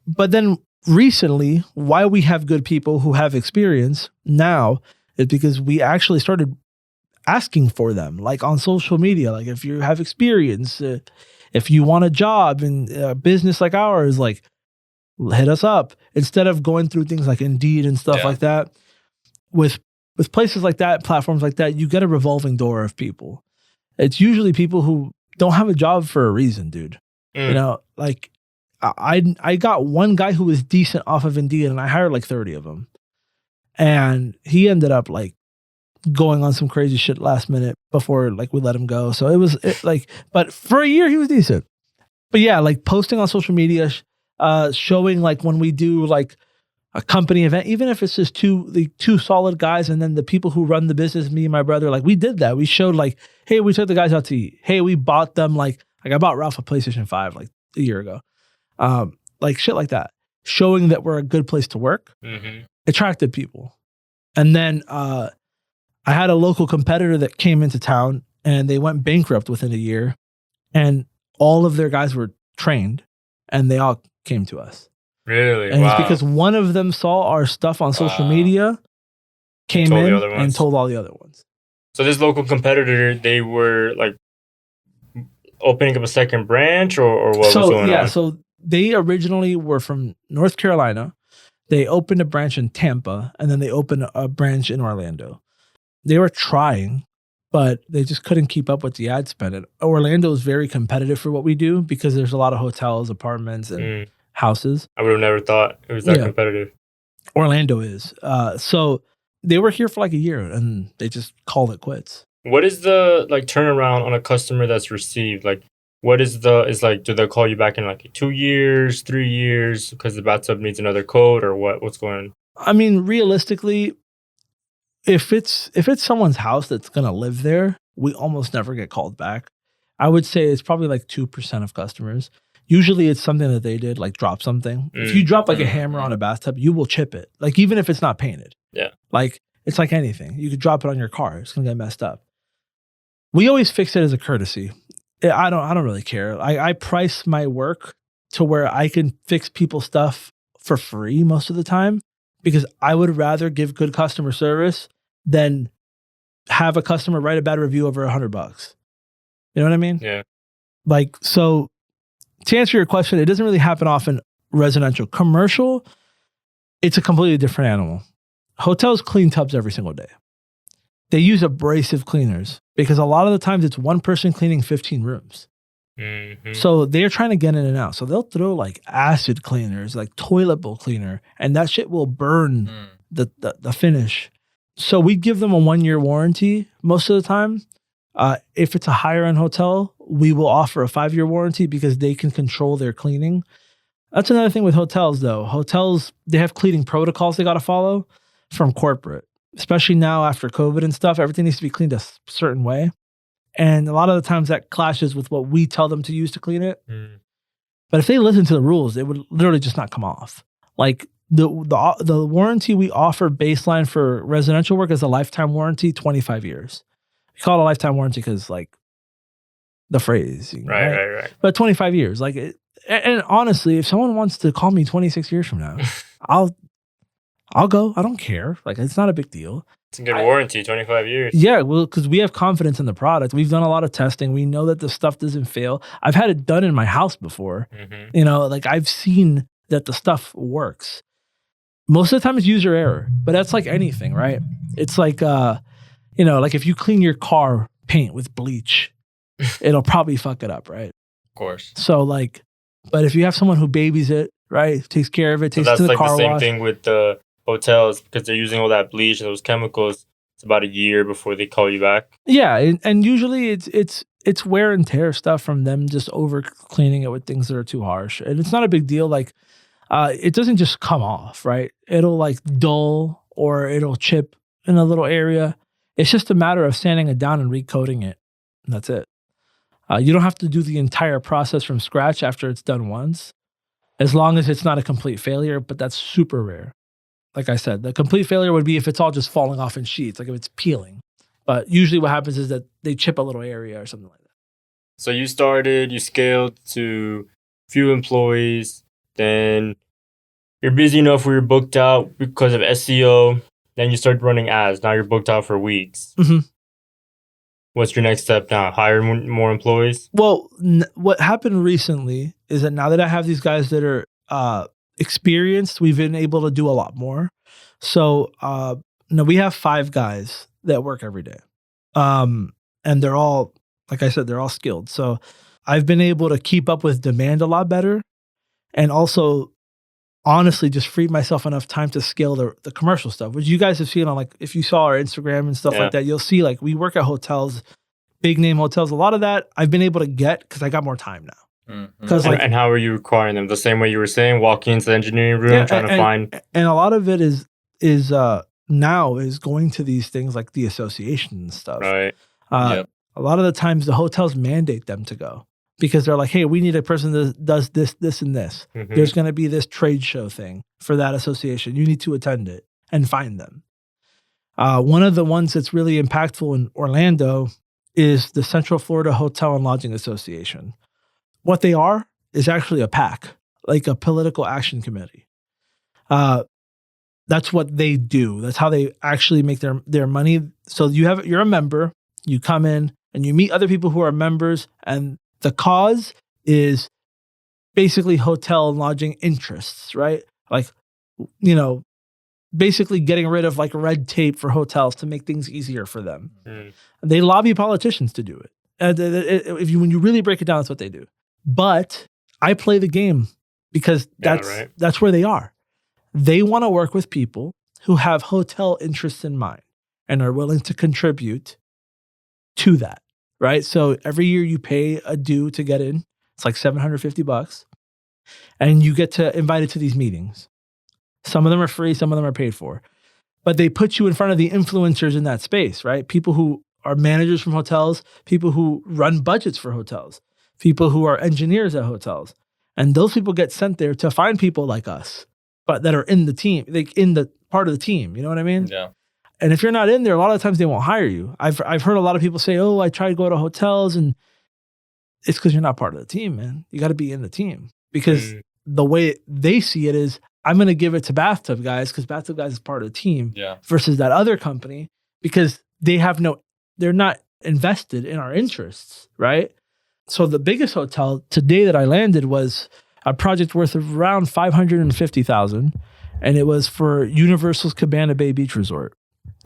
But then recently, why we have good people who have experience now is because we actually started asking for them, like on social media. Like if you have experience, if you want a job in a business like ours, like hit us up. Instead of going through things like Indeed and stuff like that, with places like that, platforms like that, you get a revolving door of people. It's usually people who don't have a job for a reason, dude. You know, like I got one guy who was decent off of Indeed, and I hired like 30 of them. And he ended up like going on some crazy shit last minute before like we let him go. So it was but for a year he was decent. But yeah, like posting on social media, showing like when we do like a company event, even if it's just two solid guys, and then the people who run the business, me and my brother, like we did that. We showed like, hey, we took the guys out to eat. Hey, we bought them like I bought Ralph a PlayStation 5 like a year ago. Like shit like that. Showing that we're a good place to work attracted people. And then I had a local competitor that came into town and they went bankrupt within a year, and all of their guys were trained and they all came to us. Really? And it's because one of them saw our stuff on social media, came in and told all the other ones. So this local competitor, they were like opening up a second branch or what was going on? So they originally were from North Carolina. They opened a branch in Tampa, and then they opened a branch in Orlando. They were trying, but they just couldn't keep up with the ad spend. And Orlando is very competitive for what we do because there's a lot of hotels, apartments, and houses. I would have never thought it was that competitive. Orlando is. So they were here for like a year, and they just called it quits. What is the like turnaround on a customer that's received? Like, what is like, do they call you back in like 2 years, 3 years because the bathtub needs another coat, or what's going on? I mean, realistically, if it's someone's house that's going to live there, we almost never get called back. I would say it's probably like 2% of customers. Usually it's something that they did, like drop something. If you drop like a hammer on a bathtub, you will chip it. Like even if it's not painted. Yeah. Like it's like anything. You could drop it on your car. It's going to get messed up. We always fix it as a courtesy. I don't really care. I price my work to where I can fix people's stuff for free most of the time, because I would rather give good customer service than have a customer write a bad review over $100. You know what I mean? Yeah. Like, so to answer your question, it doesn't really happen often residential. Commercial, it's a completely different animal. Hotels clean tubs every single day. They use abrasive cleaners because a lot of the times it's one person cleaning 15 rooms. So they're trying to get in and out. So they'll throw like acid cleaners, like toilet bowl cleaner, and that shit will burn the finish. So we give them a 1-year warranty most of the time. If it's a higher end hotel, we will offer a 5-year warranty because they can control their cleaning. That's another thing with hotels though. Hotels, they have cleaning protocols they got to follow from corporate. Especially now after COVID and stuff, everything needs to be cleaned a certain way. And a lot of the times that clashes with what we tell them to use to clean it. But if they listen to the rules, it would literally just not come off. Like the warranty we offer baseline for residential work is a lifetime warranty, 25 years. We call it a lifetime warranty because like the phrase. Right. But 25 years. Like, and honestly, if someone wants to call me 26 years from now, I'll go. I don't care. Like, it's not a big deal. It's a good warranty, 25 years. Yeah, well, because we have confidence in the product. We've done a lot of testing. We know that the stuff doesn't fail. I've had it done in my house before. You know, like I've seen that the stuff works. Most of the time it's user error, but that's like anything, right? It's like, you know, like if you clean your car paint with bleach, it'll probably fuck it up, right? Of course. So like, but if you have someone who babies it, right, takes care of it, takes it to the car wash. That's like the same thing with the hotels, because they're using all that bleach and those chemicals. It's about a year before they call you back. Yeah, and usually it's wear and tear stuff from them just over cleaning it with things that are too harsh, and it's not a big deal. Like, it doesn't just come off, right? It'll like dull or it'll chip in a little area. It's just a matter of sanding it down and recoating it, and that's it. You don't have to do the entire process from scratch after it's done once, as long as it's not a complete failure. But that's super rare. Like I said, the complete failure would be if it's all just falling off in sheets, like if it's peeling. But usually what happens is that they chip a little area or something like that. So you scaled to few employees, then you're busy enough where you're booked out because of SEO. Then you start running ads. Now you're booked out for weeks. Mm-hmm. What's your next step now? Hire more employees? Well, what happened recently is that now that I have these guys that are experienced, we've been able to do a lot more. So we have 5 guys that work every day. And they're all, like I said, they're all skilled. So I've been able to keep up with demand a lot better, and also honestly just freed myself enough time to scale the commercial stuff, which you guys have seen on, like, if you saw our Instagram and stuff like that, you'll see like we work at hotels, big name hotels. A lot of that I've been able to get because I got more time now. Because and how are you acquiring them? The same way you were saying, walking into the engineering room, trying to find. And a lot of it is now is going to these things like the association and stuff. Right. A lot of the times the hotels mandate them to go because they're like, hey, we need a person that does this, this, and this. Mm-hmm. There's going to be this trade show thing for that association. You need to attend it and find them. One of the ones that's really impactful in Orlando is the Central Florida Hotel and Lodging Association. What they are is actually a PAC, like a political action committee. That's what they do. That's how they actually make their money. So you're a member, you come in and you meet other people who are members, and the cause is basically hotel and lodging interests, right? Like, basically getting rid of like red tape for hotels to make things easier for them. They lobby politicians to do it. When you really break it down, that's what they do. But I play the game because that's where they are. They want to work with people who have hotel interests in mind and are willing to contribute to that, right? So every year you pay a due to get in. It's like $750, and you get to invited to these meetings. Some of them are free, some of them are paid for. But they put you in front of the influencers in that space, right? People who are managers from hotels, people who run budgets for hotels, people who are engineers at hotels. And those people get sent there to find people like us, but that are in the team, like in the part of the team. You know what I mean? Yeah. And if you're not in there, a lot of times they won't hire you. I've heard a lot of people say, "Oh, I try to go to hotels," and it's because you're not part of the team, man. You got to be in the team because the way they see it is, I'm going to give it to Bathtub Guys because Bathtub Guys is part of the team versus that other company because they're not invested in our interests, right? So the biggest hotel today that I landed was a project worth of around $550,000, and it was for Universal's Cabana Bay Beach Resort.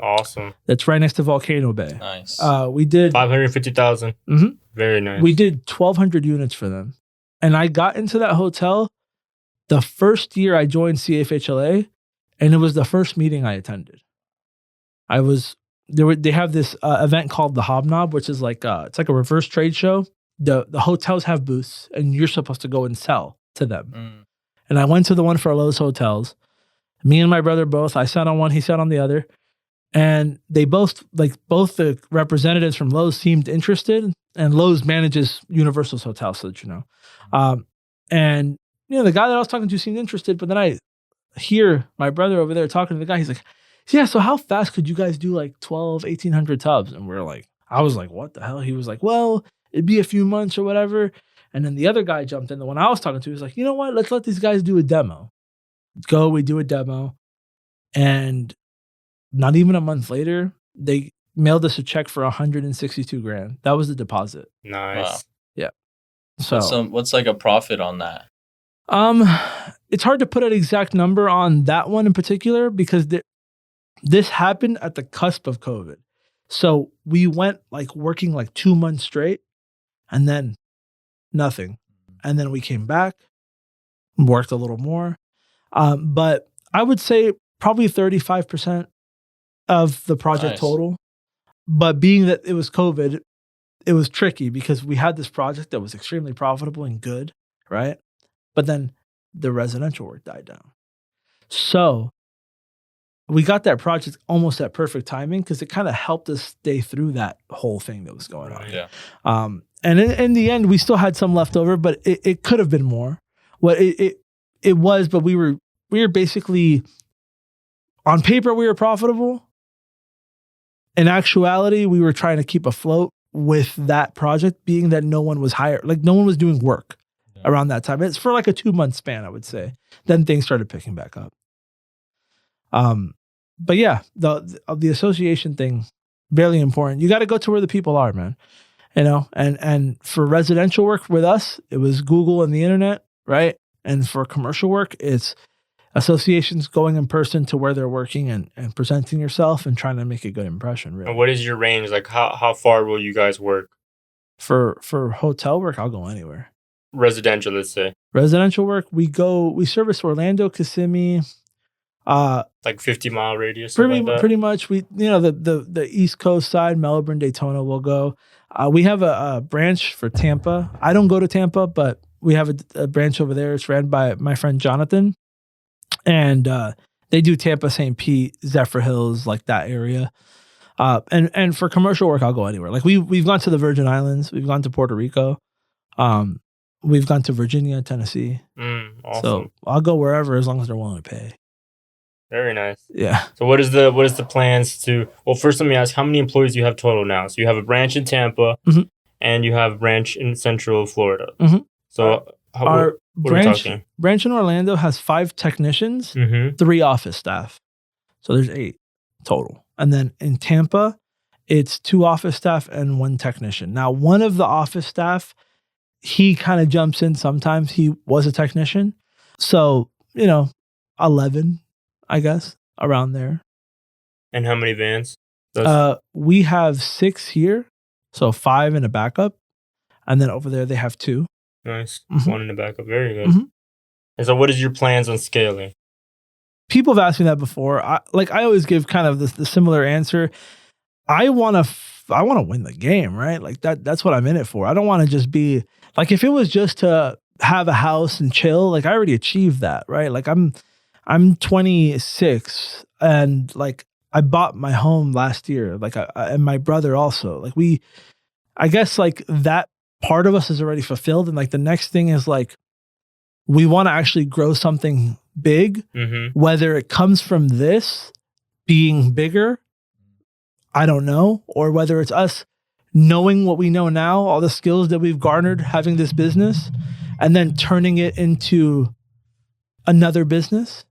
Awesome. That's right next to Volcano Bay. Nice. We did $550,000. Mm-hmm. Very nice. We did 1,200 units for them, and I got into that hotel the first year I joined CFHLA, and it was the first meeting I attended. They have this event called the Hobnob, which is like it's like a reverse trade show. The hotels have booths, and you're supposed to go and sell to them. And I went to the one for Lowe's Hotels. Me and my brother both. I sat on one, he sat on the other, and they both the representatives from Lowe's seemed interested. And Lowe's manages Universal's hotels, so that you know. And the guy that I was talking to seemed interested, but then I hear my brother over there talking to the guy. He's like, "Yeah, so how fast could you guys do like 1,800 tubs?" And I was like, "What the hell?" He was like, "Well, it'd be a few months or whatever." And then the other guy jumped in. The one I was talking to was like, "You know what? Let's let these guys do a demo." We do a demo. And not even a month later, they mailed us a check for $162,000. That was the deposit. Nice. Wow. Yeah. So what's like a profit on that? It's hard to put an exact number on that one in particular because this happened at the cusp of COVID. So we went like working like 2 months straight and then nothing. And then we came back, worked a little more. But I would say probably 35% of the project total. But being that it was COVID, it was tricky because we had this project that was extremely profitable and good, right? But then the residential work died down. So we got that project almost at perfect timing because it kind of helped us stay through that whole thing that was going on. Yeah. And in the end, we still had some left over, but it could have been more. Well, it was, but we were basically, on paper, we were profitable. in actuality, we were trying to keep afloat with that project, being that no one was hired, like no one was doing work around that time. It's for like a 2-month span, I would say. Then things started picking back up. But yeah, the association thing, really important. You got to go to where the people are, man. And for residential work with us, it was Google and the internet, right? And for commercial work, it's associations going in person to where they're working and presenting yourself and trying to make a good impression, really. And what is your range? Like how far will you guys work? For hotel work, I'll go anywhere. Residential, let's say. Residential work, we service Orlando, Kissimmee, like 50-mile radius. Pretty much. We the East Coast side, Melbourne, Daytona, we'll go. We have a branch for Tampa. I don't go to Tampa, but we have a branch over there. It's ran by my friend Jonathan. And they do Tampa, St. Pete, Zephyr Hills, like that area. And for commercial work, I'll go anywhere. Like we've gone to the Virgin Islands, we've gone to Puerto Rico, we've gone to Virginia, Tennessee. Awesome. So I'll go wherever as long as they're willing to pay. Very nice. Yeah. So what is the plans to? Well, first let me ask, how many employees do you have total now? So you have a branch in Tampa, and you have a branch in Central Florida. So our what are we talking? Branch in Orlando has 5 technicians, 3 office staff. So there's 8 total. And then in Tampa, it's 2 office staff and 1 technician. Now, one of the office staff, he kind of jumps in sometimes. He was a technician. So, 11, I guess, around there. And how many vans? We have 6 here. So 5 in a backup. And then over there, they have 2. Nice. 1 in the backup. Very good. And so what is your plans on scaling? People have asked me that before. I always give kind of the similar answer. I want to win the game, right? Like that's what I'm in it for. I don't want to just be like, if it was just to have a house and chill, like I already achieved that, right? Like I'm 26 and like I bought my home last year, like and my brother also. Like I guess like that part of us is already fulfilled. And like the next thing is like, we want to actually grow something big, whether it comes from this being bigger, I don't know, or whether it's us knowing what we know now, all the skills that we've garnered having this business, and then turning it into another business.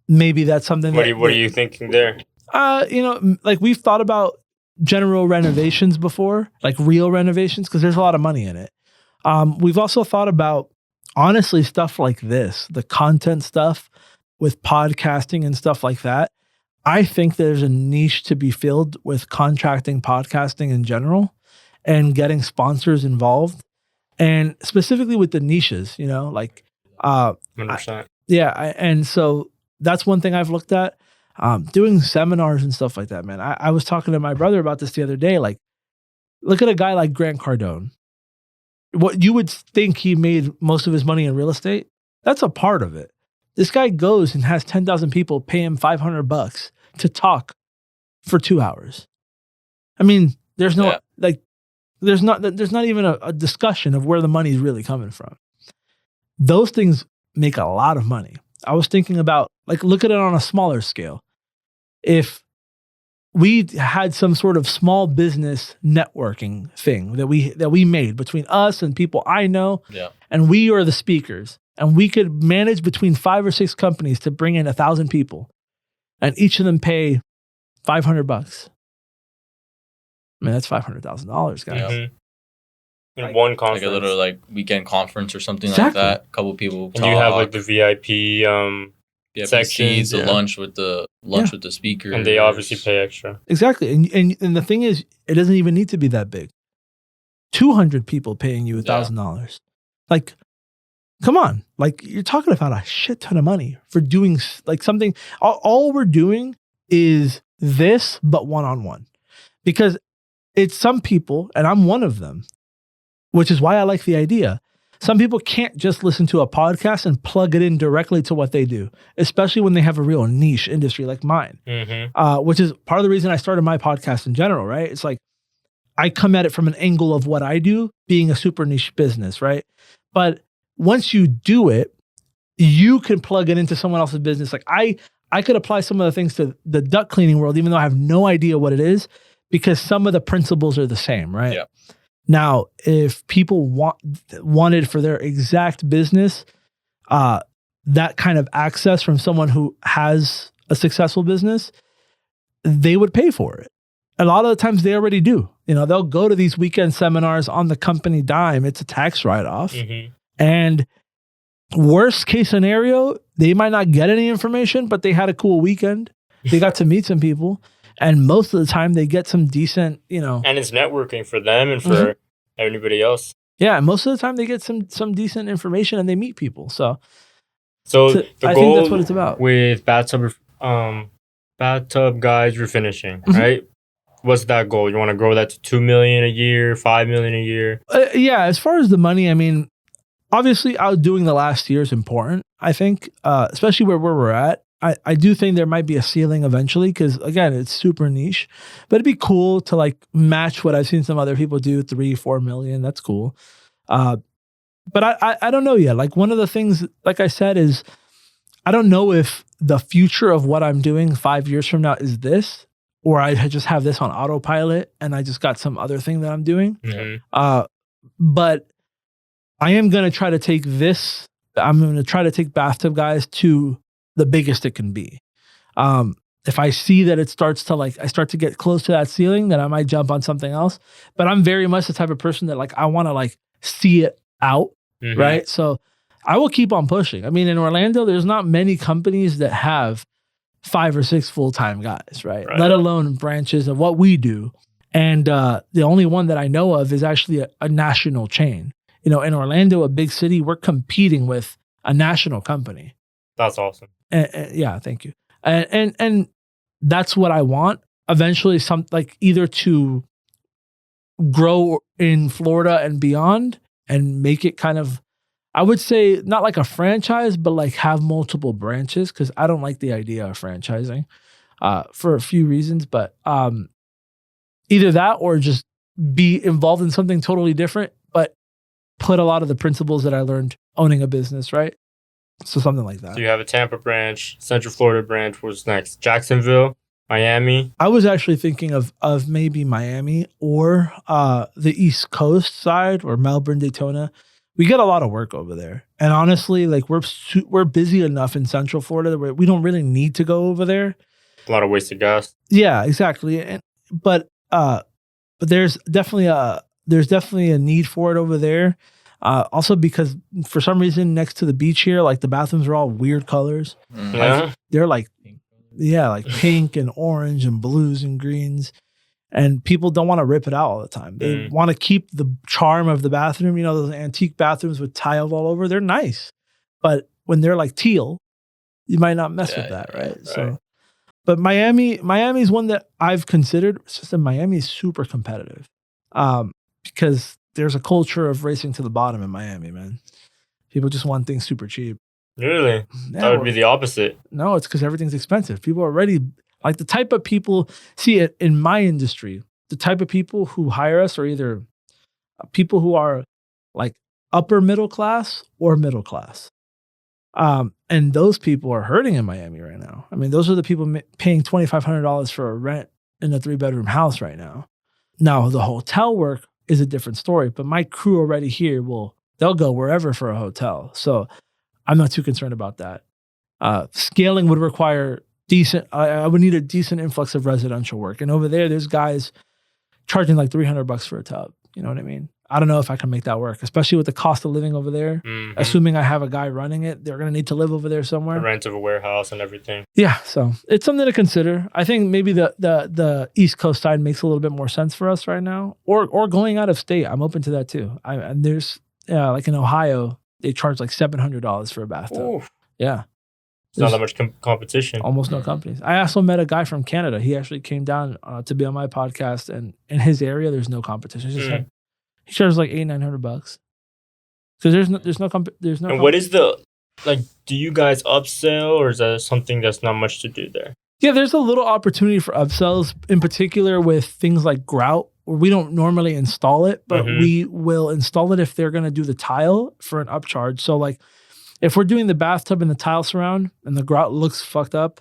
Maybe that's something. What are you thinking there? Like we've thought about general renovations before, like real renovations, because there's a lot of money in it. We've also thought about, honestly, stuff like this, the content stuff with podcasting and stuff like that. I think there's a niche to be filled with contracting podcasting in general and getting sponsors involved. And specifically with the niches, 100%. And so that's one thing I've looked at. Doing seminars and stuff like that, man. I was talking to my brother about this the other day. Like, look at a guy like Grant Cardone. What you would think he made most of his money in real estate, that's a part of it. This guy goes and has 10,000 people pay him $500 to talk for 2 hours. I mean, there's no there's not even a discussion of where the money is really coming from. Those things make a lot of money. I was thinking about, like, look at it on a smaller scale. If we had some sort of small business networking thing that we made between us and people I know, and we are the speakers, and we could manage between 5 or 6 companies to bring in 1,000 people, and each of them pay $500. I mean, that's $500,000, guys. In one conference, like a little weekend conference or something like that. A couple people talk. And you have like the VIP sections, the lunch with the speaker, and they obviously pay extra. Exactly, and the thing is, it doesn't even need to be that big. 200 people paying you $1,000, like, come on, like you're talking about a shit ton of money for doing like something. All we're doing is this, but one-on-one, because it's some people, and I'm one of them, which is why I like the idea. Some people can't just listen to a podcast and plug it in directly to what they do, especially when they have a real niche industry like mine, which is part of the reason I started my podcast in general, right? It's like I come at it from an angle of what I do being a super niche business, right? But once you do it, you can plug it into someone else's business. Like I could apply some of the things to the duct cleaning world, even though I have no idea what it is, because some of the principles are the same, right? Yeah. Now, if people wanted for their exact business, that kind of access from someone who has a successful business, they would pay for it. A lot of the times they already do. They'll go to these weekend seminars on the company dime. It's a tax write-off. Mm-hmm. And worst case scenario, they might not get any information, but they had a cool weekend. They got to meet some people. And most of the time they get some decent, And it's networking for them and for everybody else. Yeah, most of the time they get some decent information and they meet people. So the I goal think that's what it's about. With bathtub guys refinishing, right? What's that goal? You want to grow that to 2 million a year, 5 million a year? Yeah, as far as the money, I mean, obviously outdoing the last year is important, I think, especially where we're at. I do think there might be a ceiling eventually because, again, it's super niche. But it'd be cool to like match what I've seen some other people do, 3-4 million. That's cool. But I don't know yet. Like one of the things, like I said, is I don't know if the future of what I'm doing 5 years from now is this, or I just have this on autopilot and I just got some other thing that I'm doing. Mm-hmm. But I am going to try to take this. I'm going to try to take Bathtub Guys to the biggest it can be. If I see that it starts to I start to get close to that ceiling, then I might jump on something else. But I'm very much the type of person that I want to see it out. Mm-hmm. Right. So I will keep on pushing. I mean, in Orlando, there's not many companies that have 5 or 6 full-time guys, right? Let alone branches of what we do. And the only one that I know of is actually a national chain. In Orlando, a big city, we're competing with a national company. That's awesome. Yeah, thank you. And that's what I want eventually, either to grow in Florida and beyond and make it kind of, I would say not like a franchise, but have multiple branches, because I don't like the idea of franchising for a few reasons. But either that or just be involved in something totally different, but put a lot of the principles that I learned owning a business, right? So something like that. So you have a Tampa branch, Central Florida branch. What's next? Jacksonville, Miami? I was actually thinking of maybe Miami or the East Coast side, or Melbourne, Daytona. We get a lot of work over there. And honestly, we're busy enough in Central Florida where we don't really need to go over there. A lot of wasted gas. Yeah, exactly. But there's definitely a need for it over there. Also because for some reason next to the beach here, the bathrooms are all weird colors. Yeah. They're pink and orange and blues and greens. And people don't want to rip it out all the time. They want to keep the charm of the bathroom. Those antique bathrooms with tiles all over, they're nice. But when they're teal, you might not mess with that, right? So, but Miami's one that I've considered. It's just that Miami is super competitive because there's a culture of racing to the bottom in Miami, man. People just want things super cheap. Really? Yeah, that would be the opposite. No, it's because everything's expensive. People are already... the type of people, see it in my industry, the type of people who hire us are either people who are upper middle class or middle class. And those people are hurting in Miami right now. I mean, those are the people paying $2,500 for a rent in a 3-bedroom house right now. Now, the hotel work is a different story, but my crew already here they'll go wherever for a hotel. So I'm not too concerned about that. Scaling would require I would need a decent influx of residential work. And over there's guys charging $300 for a tub. You know what I mean? I don't know if I can make that work, especially with the cost of living over there. Mm-hmm. Assuming I have a guy running it, they're going to need to live over there somewhere. The rent of a warehouse and everything. Yeah. So it's something to consider. I think maybe the East Coast side makes a little bit more sense for us right now, or going out of state. I'm open to that too. And there's in Ohio, they charge $700 for a bathtub. Oof. Yeah. There's not that much competition. Almost no companies. I also met a guy from Canada. He actually came down to be on my podcast, and in his area, there's no competition. He charges $800-900. So there's no. And what is the do you guys upsell, or is that something that's not much to do there? Yeah, there's a little opportunity for upsells, in particular with things like grout, where we don't normally install it, but we will install it if they're going to do the tile for an upcharge. So if we're doing the bathtub and the tile surround and the grout looks fucked up,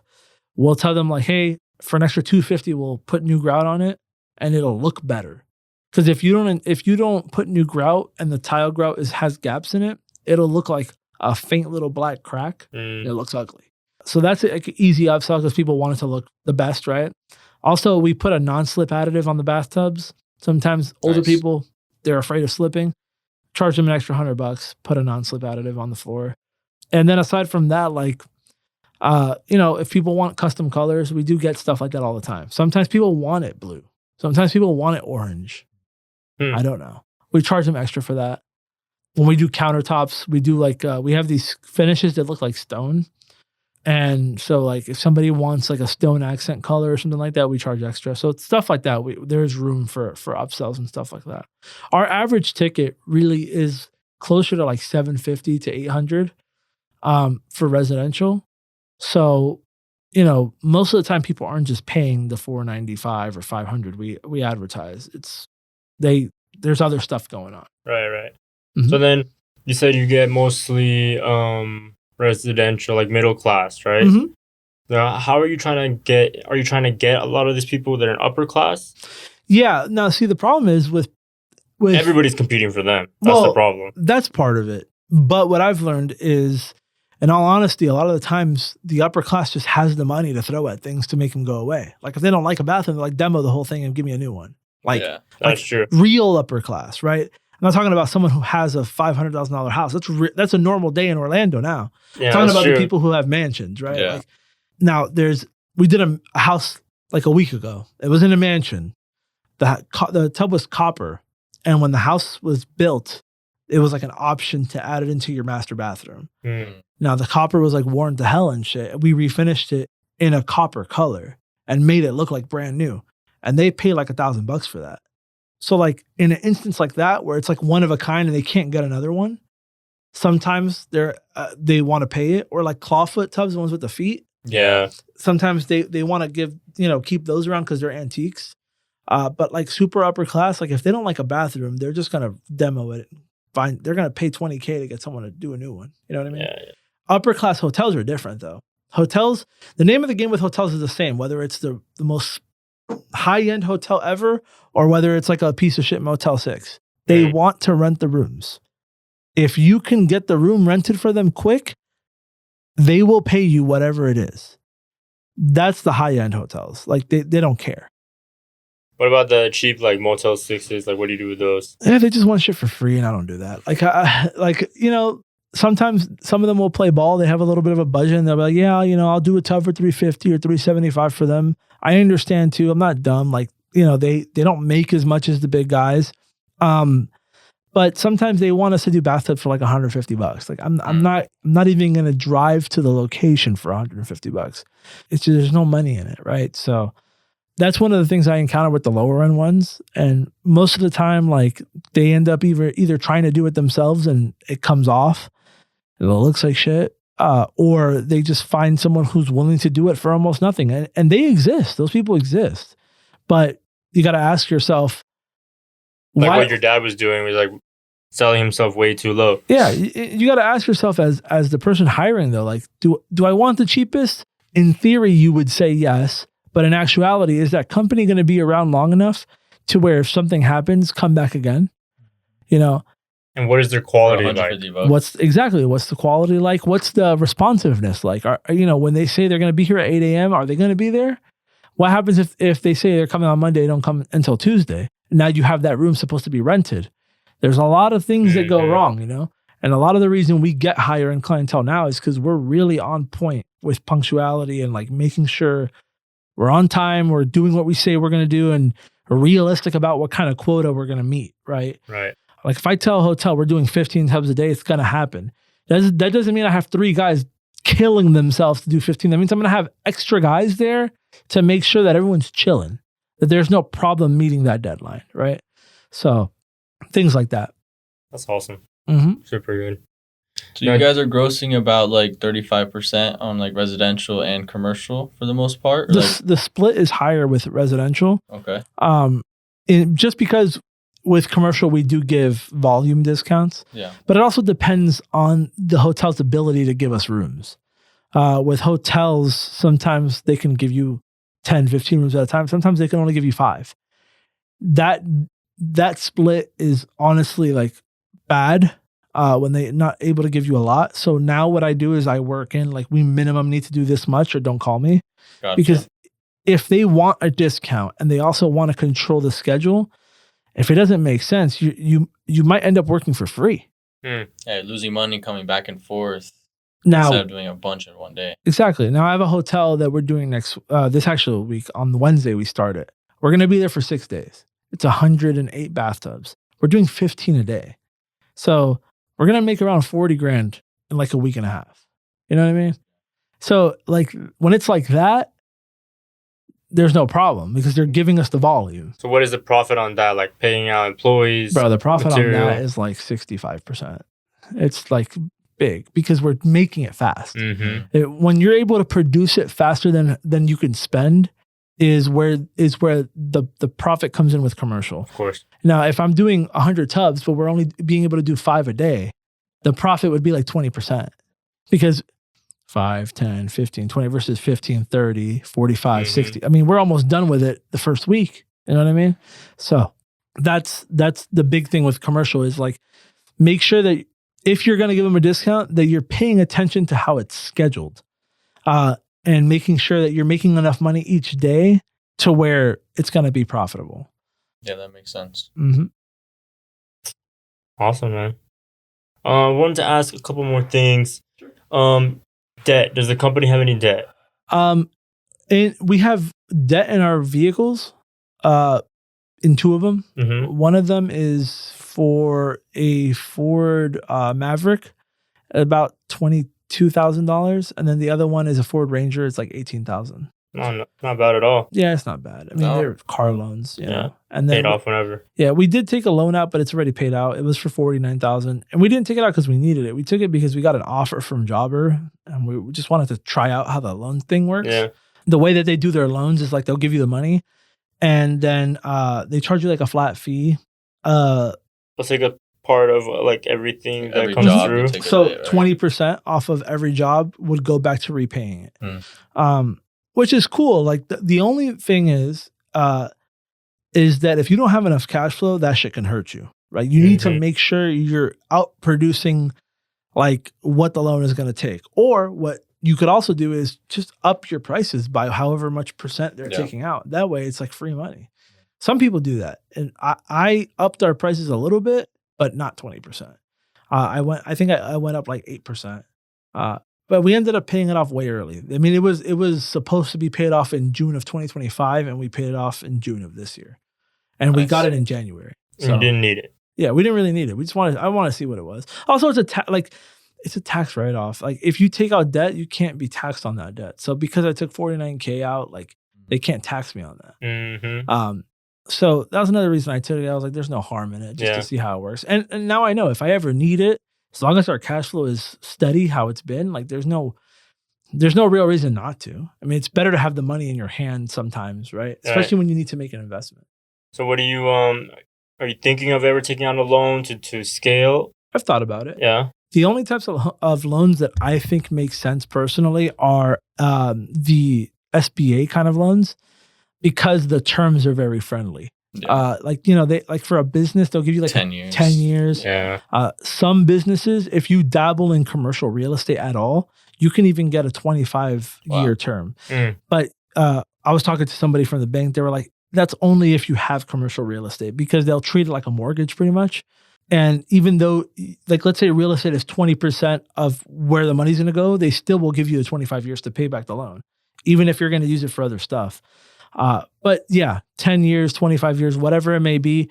we'll tell them like, hey, for an extra $250, we'll put new grout on it and it'll look better. Because if you don't put new grout and the tile grout has gaps in it, it'll look like a faint little black crack. It looks ugly. So that's an easy upsell because people want it to look the best, right? Also, we put a non-slip additive on the bathtubs. Sometimes older people, they're afraid of slipping. Charge them an extra $100, put a non-slip additive on the floor. And then aside from that, like, if people want custom colors, we do get stuff like that all the time. Sometimes people want it blue. Sometimes people want it orange. I don't know. We charge them extra for that. When we do countertops, we do like, we have these finishes that look like stone. And so like if somebody wants like a stone accent color or something like that, we charge extra. So it's stuff like that. There's room for upsells and stuff like that. Our average ticket really is closer to like $750 to $800 for residential. So, most of the time people aren't just paying the $495 or $500 we advertise. There's other stuff going on. Right. Mm-hmm. So then you said you get mostly residential, like middle class, right? Mm-hmm. Now, how are you trying to get a lot of these people that are in upper class? Yeah. Now, see, the problem is with everybody's competing for them. That's the problem. That's part of it. But what I've learned is, in all honesty, a lot of the times the upper class just has the money to throw at things to make them go away. Like if they don't like a bathroom, they're like, demo the whole thing and give me a new one. Like, that's true. Real upper class, right? I'm not talking about someone who has a $500,000 house. That's a normal day in Orlando now. Yeah, I'm talking about the people who have mansions, right? Yeah. Like, now we did a house like a week ago. It was in a mansion. The tub was copper, and when the house was built, it was like an option to add it into your master bathroom. Now the copper was like worn to hell and shit. We refinished it in a copper color and made it look like brand new, and they paid like $1,000 for that. So like in an instance like that, where it's like one of a kind and they can't get another one, sometimes they want to pay it. Or like clawfoot tubs, the ones with the feet. Yeah. Sometimes they want to keep those around because they're antiques. But like super upper class, like if they don't like a bathroom, they're just gonna demo it. Fine, they're gonna pay $20,000 to get someone to do a new one. You know what I mean? Yeah. Upper class hotels are different though. Hotels, the name of the game with hotels is the same, whether it's the most high-end hotel ever or whether it's like a piece of shit Motel 6. They want to rent the rooms. If you can get the room rented for them quick, they will pay you whatever it is. That's the high-end hotels. Like they don't care. What about the cheap like Motel 6s? Like what do you do with those? Yeah, they just want shit for free and I don't do that. Like sometimes some of them will play ball. They have a little bit of a budget and they'll be like, yeah, I'll do a tub for $350 or $375 for them. I understand too. I'm not dumb. Like, they don't make as much as the big guys. But sometimes they want us to do bathtubs for like $150. Like I'm not even going to drive to the location for $150. It's just, there's no money in it. Right. So that's one of the things I encounter with the lower end ones. And most of the time, like they end up either trying to do it themselves and it comes off. It looks like shit. Or they just find someone who's willing to do it for almost nothing. And they exist. Those people exist. But you got to ask yourself. Like what your dad was doing was like selling himself way too low. Yeah. You got to ask yourself as the person hiring though, like, do I want the cheapest? In theory, you would say yes. But in actuality, is that company going to be around long enough to where if something happens, come back again? And what is their quality like? What's the quality like? What's the responsiveness like? When they say they're going to be here at 8 a.m., are they going to be there? What happens if they say they're coming on Monday, don't come until Tuesday? Now you have that room supposed to be rented. There's a lot of things that go wrong, And a lot of the reason we get higher end clientele now is because we're really on point with punctuality and like making sure we're on time, we're doing what we say we're going to do, and we're realistic about what kind of quota we're going to meet, right? Right. Like if I tell a hotel we're doing 15 tubs a day, it's going to happen. That doesn't mean I have 3 guys killing themselves to do 15. That means I'm going to have extra guys there to make sure that everyone's chilling, that there's no problem meeting that deadline, right? So things like that. That's awesome. Mm-hmm. Super good. So you guys are grossing about like 35% on like residential and commercial for the most part? The split is higher with residential. Okay. Just because with commercial, we do give volume discounts. Yeah. But it also depends on the hotel's ability to give us rooms. With hotels, sometimes they can give you 10, 15 rooms at a time. Sometimes they can only give you 5. That split is honestly like bad when they're not able to give you a lot. So now what I do is I work in like, we minimum need to do this much or don't call me. Gotcha. Because if they want a discount and they also want to control the schedule, if it doesn't make sense, you might end up working for free. Yeah, losing money coming back and forth Now, instead of doing a bunch in one day. Exactly. Now I have a hotel that we're doing this actual week. On the Wednesday we start it. We're going to be there for 6 days. It's 108 bathtubs. We're doing 15 a day. So we're going to make around 40 grand in like a week and a half. You know what I mean? So like when it's like that, there's no problem because they're giving us the volume. So what is the profit on that? Like paying out employees? Bro, the profit material? on that is like 65%. It's like big because we're making it fast. When you're able to produce it faster than you can spend is where the profit comes in with commercial. Of course. Now, if I'm doing 100 tubs, but we're only being able to do 5 a day, the profit would be like 20% because 5, 10, 15, 20 versus 15, 30, 45, 60. I mean, we're almost done with it the first week. You know what I mean? So that's the big thing with commercial is like, make sure that if you're going to give them a discount, that you're paying attention to how it's scheduled and making sure that you're making enough money each day to where it's going to be profitable. Yeah, that makes sense. Awesome, man. I wanted to ask a couple more things. Debt. Does the company have any debt? And we have debt in our vehicles, in 2 of them. One of them is for a Ford Maverick, about $22,000, and then the other one is a Ford Ranger. It's like $18,000. No, not bad at all. Yeah, it's not bad. I mean, they're car loans, you know. And then paid off whenever. Yeah, we did take a loan out, but it's already paid out. It was for $49,000, and we didn't take it out because we needed it. We took it because we got an offer from Jobber, and we just wanted to try out how the loan thing works. Yeah. The way that they do their loans is like they'll give you the money, and then they charge you like a flat fee. Let's take a part of like everything that Every comes job through. you take So away, right? 20% off of every job would go back to repaying it, which is cool. Like the only thing is that if you don't have enough cash flow, that shit can hurt you, right? You need to make sure you're out producing like what the loan is going to take. Or what you could also do is just up your prices by however much percent they're taking out. That way it's like free money. Some people do that. And I upped our prices a little bit, but not 20%. I went up like 8%. But we ended up paying it off way early. I mean, it was supposed to be paid off in June of 2025, and we paid it off in June of this year. And we got it in January. So you didn't need it. Yeah, we didn't really need it. I want to see what it was. Also, it's a tax write-off. Like if you take out debt, you can't be taxed on that debt. So because I took $49K out, like they can't tax me on that. So that was another reason I took it. I was like, there's no harm in it, just to see how it works. And now I know if I ever need it, as long as our cash flow is steady, how it's been, like there's no real reason not to. I mean, it's better to have the money in your hand sometimes, right? Especially when you need to make an investment. So what do you are you thinking of ever taking out a loan to scale? I've thought about it. Yeah. The only types of loans that I think make sense personally are the SBA kind of loans, because the terms are very friendly. Yeah. They like for a business, they'll give you like 10 years. 10 years. Yeah. Some businesses, if you dabble in commercial real estate at all, you can even get a 25-year term. But I was talking to somebody from the bank. They were like, that's only if you have commercial real estate, because they'll treat it like a mortgage pretty much. And even though, like, let's say real estate is 20% of where the money's going to go, they still will give you the 25 years to pay back the loan, even if you're going to use it for other stuff. But yeah, 10 years, 25 years, whatever it may be,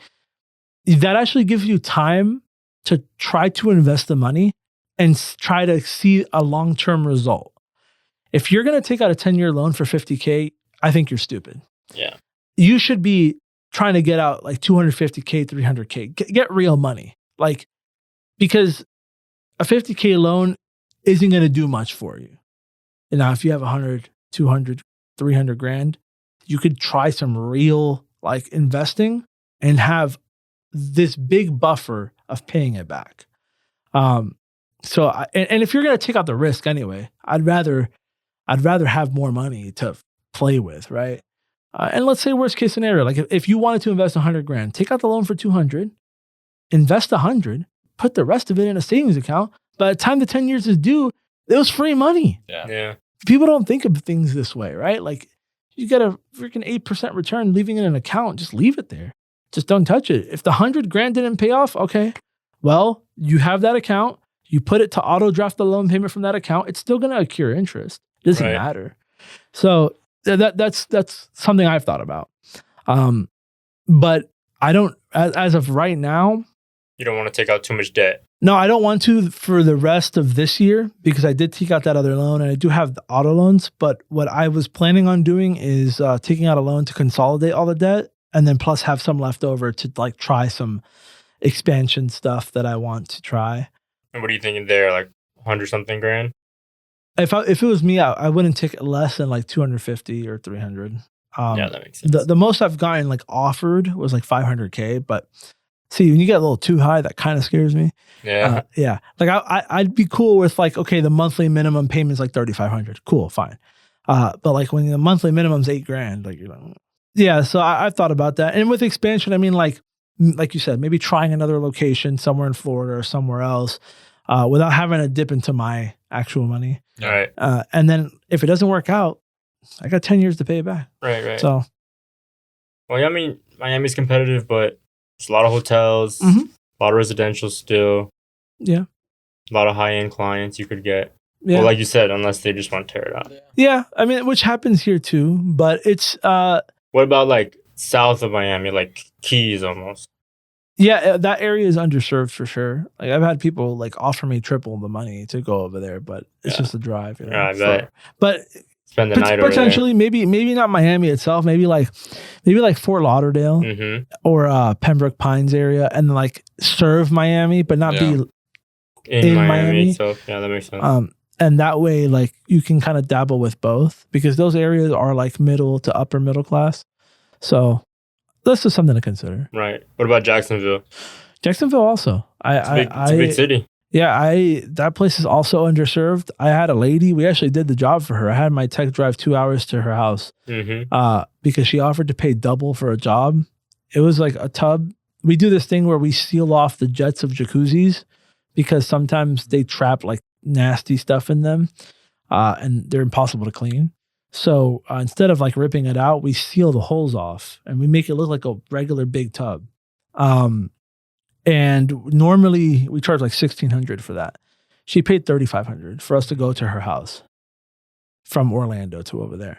that actually gives you time to try to invest the money and try to see a long-term result. If you're going to take out a 10-year loan for $50K, I think you're stupid. Yeah. You should be trying to get out like $250K, $300K, get real money. Like, because a $50K loan isn't going to do much for you. And now if you have 100, 200, 300 grand, you could try some real like investing and have this big buffer of paying it back. So, and if you're going to take out the risk anyway, I'd rather have more money to play with, right? And let's say worst case scenario, like if you wanted to invest 100 grand, take out the loan for 200, invest 100, put the rest of it in a savings account. By the time the 10 years is due, it was free money. Yeah. People don't think of things this way, right? Like you get a freaking 8% return leaving it in an account, just leave it there. Just don't touch it. If the 100 grand didn't pay off, okay, well, you have that account. You put it to auto draft the loan payment from that account. It's still going to accrue interest. It doesn't matter. So that's something I've thought about. But I don't, as of right now. You don't want to take out too much debt. No, I don't want to for the rest of this year because I did take out that other loan and I do have the auto loans. But what I was planning on doing is taking out a loan to consolidate all the debt and then plus have some left over to like try some expansion stuff that I want to try. And what are you thinking there? Like 100 something grand? If it was me, I wouldn't take less than like 250 or 300. Yeah, that makes sense. The most I've gotten like offered was like 500K, but see, when you get a little too high, that kind of scares me. Yeah. Yeah. Like I'd be cool with like, okay, the monthly minimum payment's like 3,500. Cool, fine. But like when the monthly minimum's $8,000, like, you know, yeah. So I've thought about that. And with expansion, I mean, like you said, maybe trying another location somewhere in Florida or somewhere else without having to dip into my actual money. All right. And then if it doesn't work out, I got 10 years to pay it back. Right. So. Well, yeah, I mean, Miami's competitive, but it's a lot of hotels, a lot of residential still. Yeah. A lot of high-end clients you could get. Yeah. Well, like you said, unless they just want to tear it out. Yeah. I mean, which happens here too, but it's... What about like south of Miami, like Keys almost? Yeah, that area is underserved for sure. Like I've had people like offer me triple the money to go over there, but it's just a drive. You know? Yeah, I bet. But spend the night over potentially, maybe not Miami itself. Maybe like Fort Lauderdale or Pembroke Pines area, and like serve Miami, but not be in Miami. So yeah, that makes sense. And that way, like you can kind of dabble with both because those areas are like middle to upper middle class. So that's just something to consider. Right. What about Jacksonville? Jacksonville also. It's a big city. Yeah, that place is also underserved. I had a lady, we actually did the job for her. I had my tech drive 2 hours to her house because she offered to pay double for a job. It was like a tub. We do this thing where we seal off the jets of jacuzzis because sometimes they trap like nasty stuff in them and they're impossible to clean. So instead of like ripping it out, we seal the holes off and we make it look like a regular big tub. And normally we charge like $1,600 for that. She paid $3,500 for us to go to her house from Orlando to over there.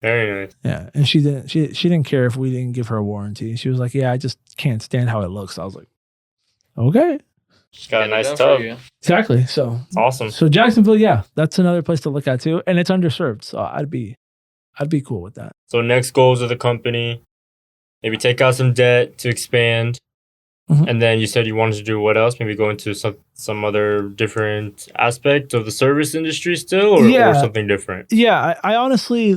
Very nice. Yeah, and she didn't care if we didn't give her a warranty. She was like, "Yeah, I just can't stand how it looks." I was like, "Okay." She's got a nice tub. Exactly. So awesome. So Jacksonville, yeah, that's another place to look at too, and it's underserved. So I'd be cool with that. So next goals of the company, maybe take out some debt to expand. And then you said you wanted to do what else? Maybe go into some other different aspect of the service industry still or something different? Yeah, I honestly,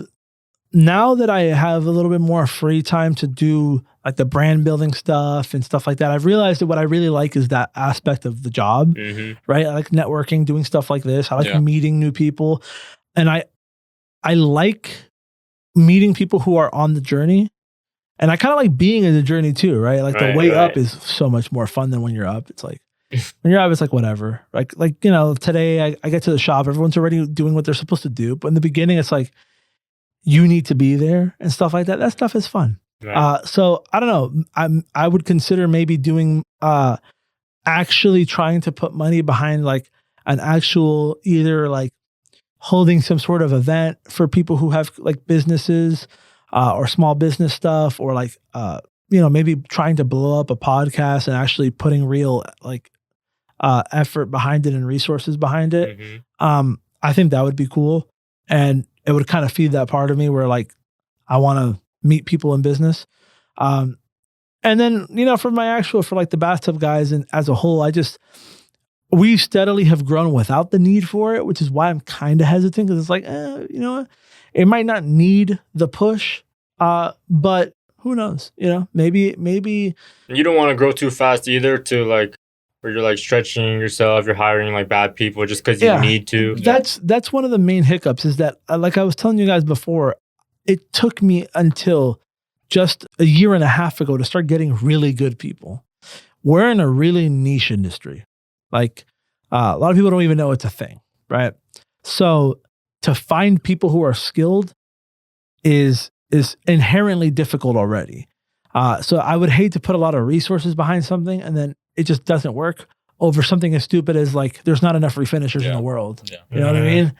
now that I have a little bit more free time to do like the brand building stuff and stuff like that, I've realized that what I really like is that aspect of the job, right? I like networking, doing stuff like this. I like meeting new people. And I like meeting people who are on the journey. And I kind of like being in the journey too, right? Like the way up is so much more fun than when you're up. It's like, when you're up, it's like whatever. Like you know, today I get to the shop, everyone's already doing what they're supposed to do. But in the beginning, it's like, you need to be there and stuff like that. That stuff is fun. Right. So I don't know. I would consider maybe doing, actually trying to put money behind like an actual, either like holding some sort of event for people who have like businesses, or small business stuff, or like, you know, maybe trying to blow up a podcast and actually putting real like, effort behind it and resources behind it. I think that would be cool. And it would kind of feed that part of me where like, I want to meet people in business. And then, you know, for like the bathtub guys and as a whole, we steadily have grown without the need for it, which is why I'm kind of hesitant because it's like, you know, it might not need the push, but who knows? You know, maybe. You don't want to grow too fast either to like where you're like stretching yourself, you're hiring like bad people just because you need to. That's one of the main hiccups is that, like I was telling you guys before, it took me until just a year and a half ago to start getting really good people. We're in a really niche industry. Like a lot of people don't even know it's a thing, right? So to find people who are skilled is inherently difficult already. So I would hate to put a lot of resources behind something and then it just doesn't work over something as stupid as like there's not enough refinishers in the world. Yeah. You know what I mean?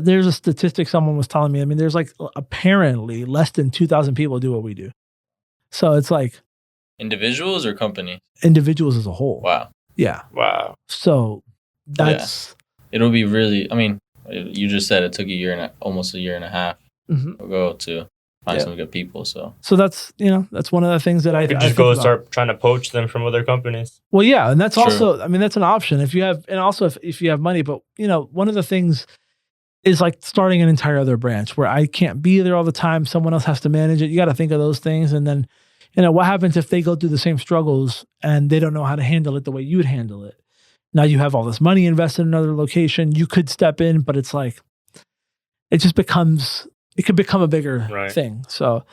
There's a statistic someone was telling me. I mean, there's like apparently less than 2,000 people do what we do. So it's like individuals or company? Individuals as a whole. Wow. Yeah. Wow. So that's it'll be really. I mean, you just said it took almost a year and a half ago to find some good people. So that's that's one of the things that I just go start trying to poach them from other companies. Well, yeah, and that's also. I mean, that's an option if you have, and also if you have money. But one of the things is like starting an entire other branch where I can't be there all the time. Someone else has to manage it. You got to think of those things. And then, what happens if they go through the same struggles and they don't know how to handle it the way you would handle it? Now you have all this money invested in another location. You could step in, but it's like, it could become a bigger thing. So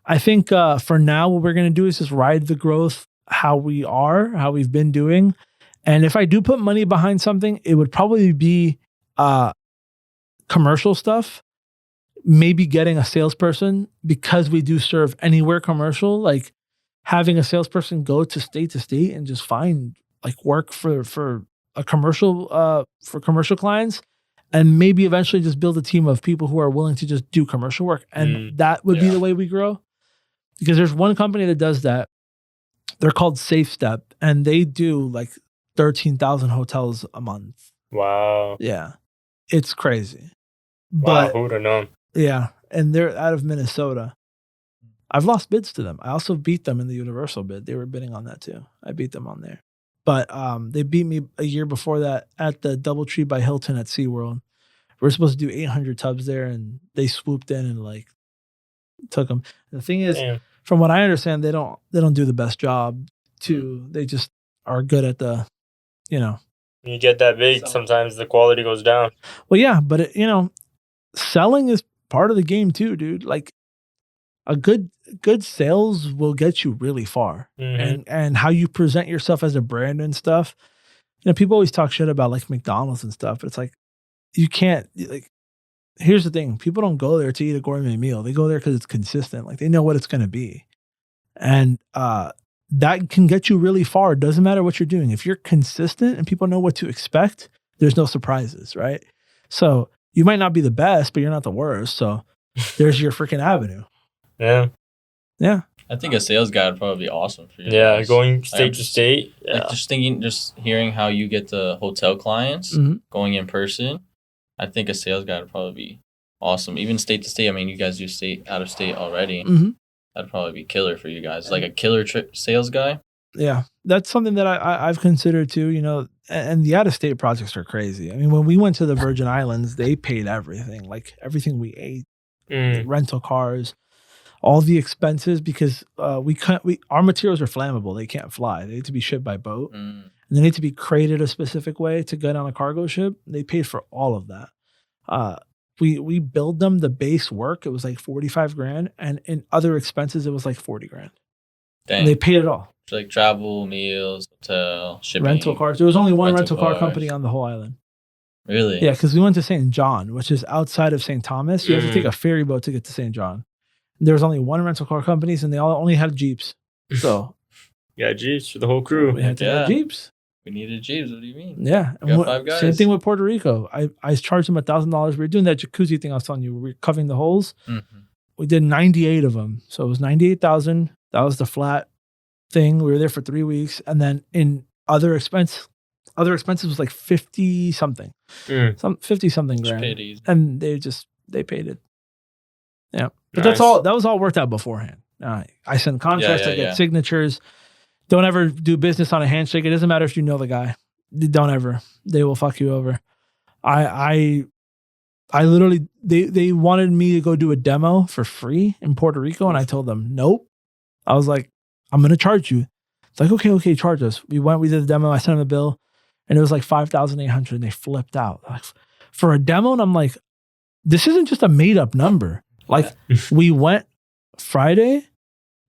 I think for now, what we're going to do is just ride the growth, how we've been doing. And if I do put money behind something, it would probably be, commercial stuff, maybe getting a salesperson because we do serve anywhere commercial, like having a salesperson go to state and just find like work for a commercial, for commercial clients, and maybe eventually just build a team of people who are willing to just do commercial work. And that would be the way we grow, because there's one company that does that. They're called Safe Step, and they do like 13,000 hotels a month. Wow. Yeah. It's crazy. But who would have known? Yeah, and they're out of Minnesota. I've lost bids to them. I also beat them in the Universal bid. They were bidding on that too. I beat them on there. But they beat me a year before that at the DoubleTree by Hilton at SeaWorld. We were supposed to do 800 tubs there, and they swooped in and like took them. The thing is, from what I understand, they don't do the best job too. They just are good at the, When you get that big, sometimes the quality goes down. Well, yeah, but selling is part of the game too, dude. Like a good sales will get you really far. And how you present yourself as a brand and stuff. People always talk shit about like McDonald's and stuff, but it's like you can't like. Here's the thing: people don't go there to eat a gourmet meal. They go there because it's consistent. Like they know what it's going to be, and that can get you really far. It doesn't matter what you're doing. If you're consistent and people know what to expect, there's no surprises, right? So you might not be the best, but you're not the worst. So there's your freaking avenue. Yeah. Yeah. I think a sales guy would probably be awesome for you. Yeah, going state to state. Like just hearing how you get the hotel clients going in person. I think a sales guy would probably be awesome. Even state to state. I mean, you guys do out of state already. That'd probably be killer for you guys. Like a killer sales guy. Yeah, that's something that I've considered too. And the out of state projects are crazy. I mean, when we went to the Virgin Islands, they paid everything, like everything we ate, rental cars, all the expenses, because our materials are flammable. They can't fly. They need to be shipped by boat. And they need to be crated a specific way to get on a cargo ship. They paid for all of that. We billed them the base work. It was like $45,000, and in other expenses, it was like $40,000. Dang. And they paid it all. So like travel, meals, hotel, shipping, rental cars. There was only one rental car company on the whole island. Really? Yeah, because we went to St. John, which is outside of St. Thomas. You have to take a ferry boat to get to St. John. There was only one rental car companies, and they all only had Jeeps. So yeah, Jeeps for the whole crew. We had to have Jeeps. We needed Jeeps. What do you mean? Yeah. Got 5 guys. Same thing with Puerto Rico. I charged them $1,000. We were doing that jacuzzi thing I was telling you. We were covering the holes. We did 98 of them. So it was 98,000. That was the flat thing. We were there for 3 weeks. And then in other expenses was like 50 something. 50 something grand. And they paid it. Yeah. But that was all worked out beforehand. I send contracts, I get signatures. Don't ever do business on a handshake. It doesn't matter if you know the guy. Don't ever. They will fuck you over. I literally, they wanted me to go do a demo for free in Puerto Rico, and I told them, nope. I was like, I'm going to charge you It's like, okay, charge us. We did the demo. I sent them a bill, and it was like 5,800, and they flipped out like, for a demo. And I'm like, this isn't just a made up number. Like we went Friday,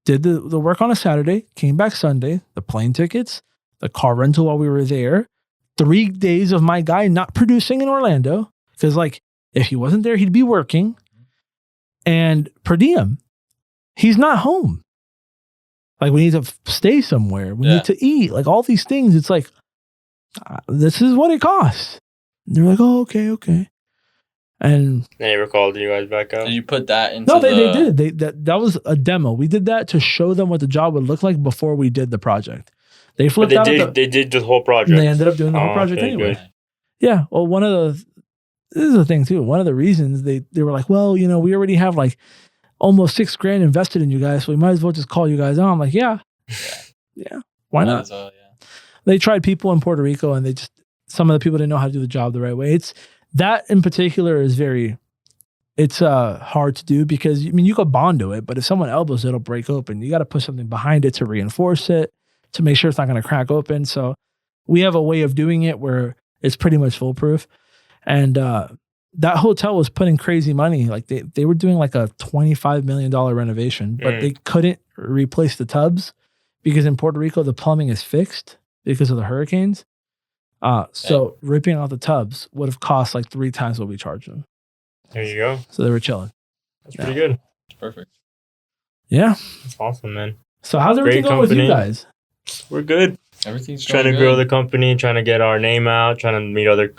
did the work on a Saturday, came back Sunday, the plane tickets, the car rental while we were there, 3 days of my guy not producing in Orlando. Because like, if he wasn't there, he'd be working. And per diem, he's not home. Like we need to stay somewhere. We need to eat. Like all these things. It's like, this is what it costs. And they're like, oh, okay. And they never called you guys back out. Did you put that into? No, they did. That was a demo. We did that to show them what the job would look like before we did the project. They flipped out. They did the whole project. They ended up doing the whole project anyway. Good. Yeah. Well, this is the thing too. One of the reasons they were like, well, we already have like almost $6,000 invested in you guys, so we might as well just call you guys on. I'm like, yeah. Why not? Well, They tried people in Puerto Rico, and some of the people didn't know how to do the job the right way. That in particular is it's hard to do because you could bondo it, but if someone elbows it, it'll break open. You got to put something behind it to reinforce it, to make sure it's not going to crack open. So we have a way of doing it where it's pretty much foolproof. And that hotel was putting crazy money. Like they were doing like a $25 million renovation, but they couldn't replace the tubs because in Puerto Rico, the plumbing is fixed because of the hurricanes. So ripping out the tubs would have cost like 3 times what we charged them. There you go. So they were chilling. That's pretty good. It's perfect. Yeah. That's awesome, man. So how's everything going with you guys? We're good. Everything's trying to grow the company, trying to get our name out, trying to meet other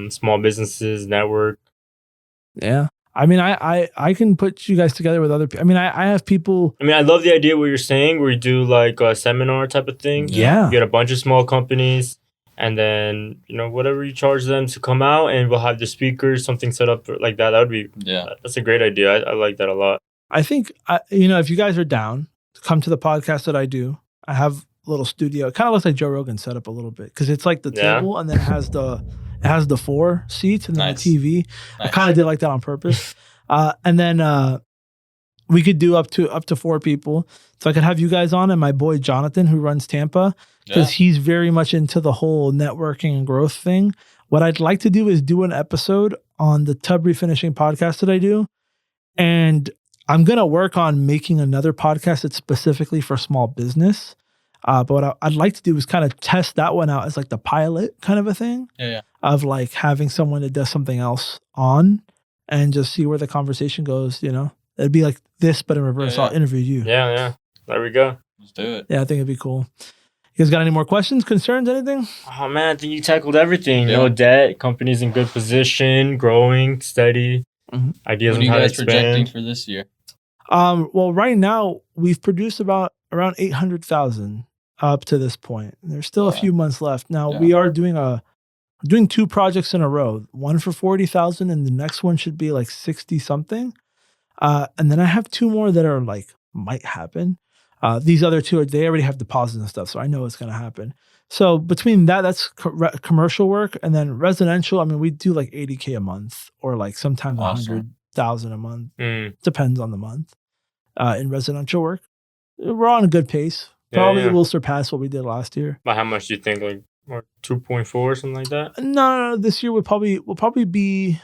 small businesses, network. Yeah. I mean, I can put you guys together with other people. I mean, I have people. I mean, I love the idea what you're saying where you do like a seminar type of thing. Yeah. You get a bunch of small companies and then, whatever you charge them to come out and we'll have the speakers, something set up like that. That would be, that's a great idea. I like that a lot. I think, if you guys are down to come to the podcast that I do, I have a little studio. It kind of looks like Joe Rogan set up a little bit because it's like the table and then it has the 4 seats and then the TV. I kind of did like that on purpose. And then we could do up to 4 people. So I could have you guys on and my boy Jonathan who runs Tampa because he's very much into the whole networking and growth thing. What I'd like to do is do an episode on the tub refinishing podcast that I do. And I'm going to work on making another podcast that's specifically for small business. But what I'd like to do is kind of test that one out as like the pilot kind of a thing of like having someone that does something else on and just see where the conversation goes, It'd be like this, but in reverse. I'll interview you. Yeah. There we go. Let's do it. Yeah, I think it'd be cool. You guys got any more questions, concerns, anything? Oh, man, I think you tackled everything. No debt, company's in good position, growing, steady, ideas on how to expand. What are you guys projecting for this year? Well, right now, we've produced around 800,000 up to this point. There's still a few months left. Now, we are doing 2 projects in a row. One for 40,000 and the next one should be like 60 something. And then I have 2 more that are like might happen. These other 2 they already have deposits and stuff, so I know it's going to happen. So between that's commercial work and then residential. I mean, we do like 80K a month or like sometimes 100,000 a month. Depends on the month. In residential work, we're on a good pace. Probably will surpass what we did last year. But how much do you think? Like or 2.4 or something like that? No. This year we'll probably be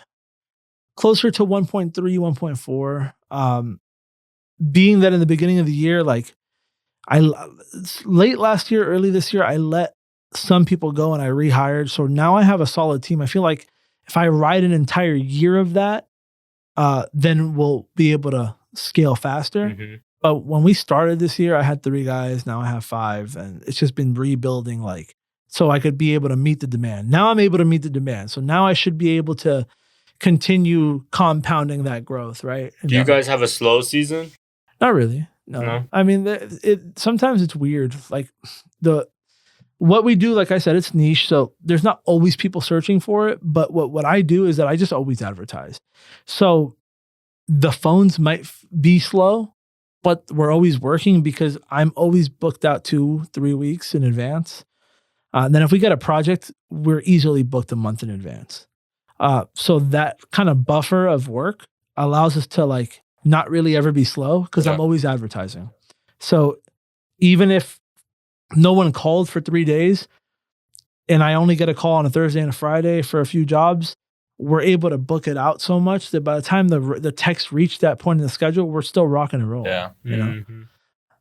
closer to 1.3, 1.4. Being that in the beginning of the year, like late last year, early this year, I let some people go and I rehired. So now I have a solid team. I feel like if I ride an entire year of that, then we'll be able to scale faster. Mm-hmm. But when we started this year, I had 3 guys. Now I have 5, and it's just been rebuilding so I could be able to meet the demand. Now I'm able to meet the demand. So now I should be able to continue compounding that growth, right? Do you guys have a slow season? Not really. No. I mean, sometimes it's weird. Like what we do, like I said, it's niche. So there's not always people searching for it. But what I do is that I just always advertise. So the phones might be slow, but we're always working because I'm always booked out 2-3 weeks in advance. And then if we get a project, we're easily booked a month in advance. So that kind of buffer of work allows us to not really ever be slow because I'm always advertising. So even if no one called for 3 days, and I only get a call on a Thursday and a Friday for a few jobs, we're able to book it out so much that by the time the text reached that point in the schedule, we're still rocking and rolling. Yeah. You know?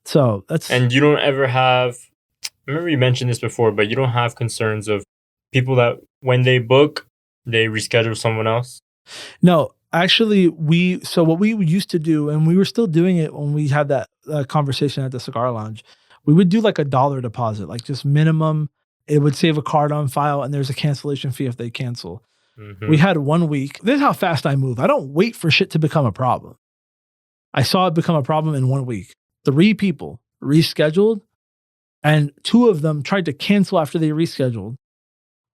So that's... And you don't ever have, I remember you mentioned this before, but you don't have concerns of people that when they book, they reschedule someone else? No, actually, what we used to do, and we were still doing it when we had that conversation at the cigar lounge, we would do like $1 deposit, like just minimum. It would save a card on file, and there's a cancellation fee if they cancel. We had 1 week. This is how fast I move. I don't wait for shit to become a problem. I saw it become a problem in 1 week. 3 people rescheduled, and 2 of them tried to cancel after they rescheduled.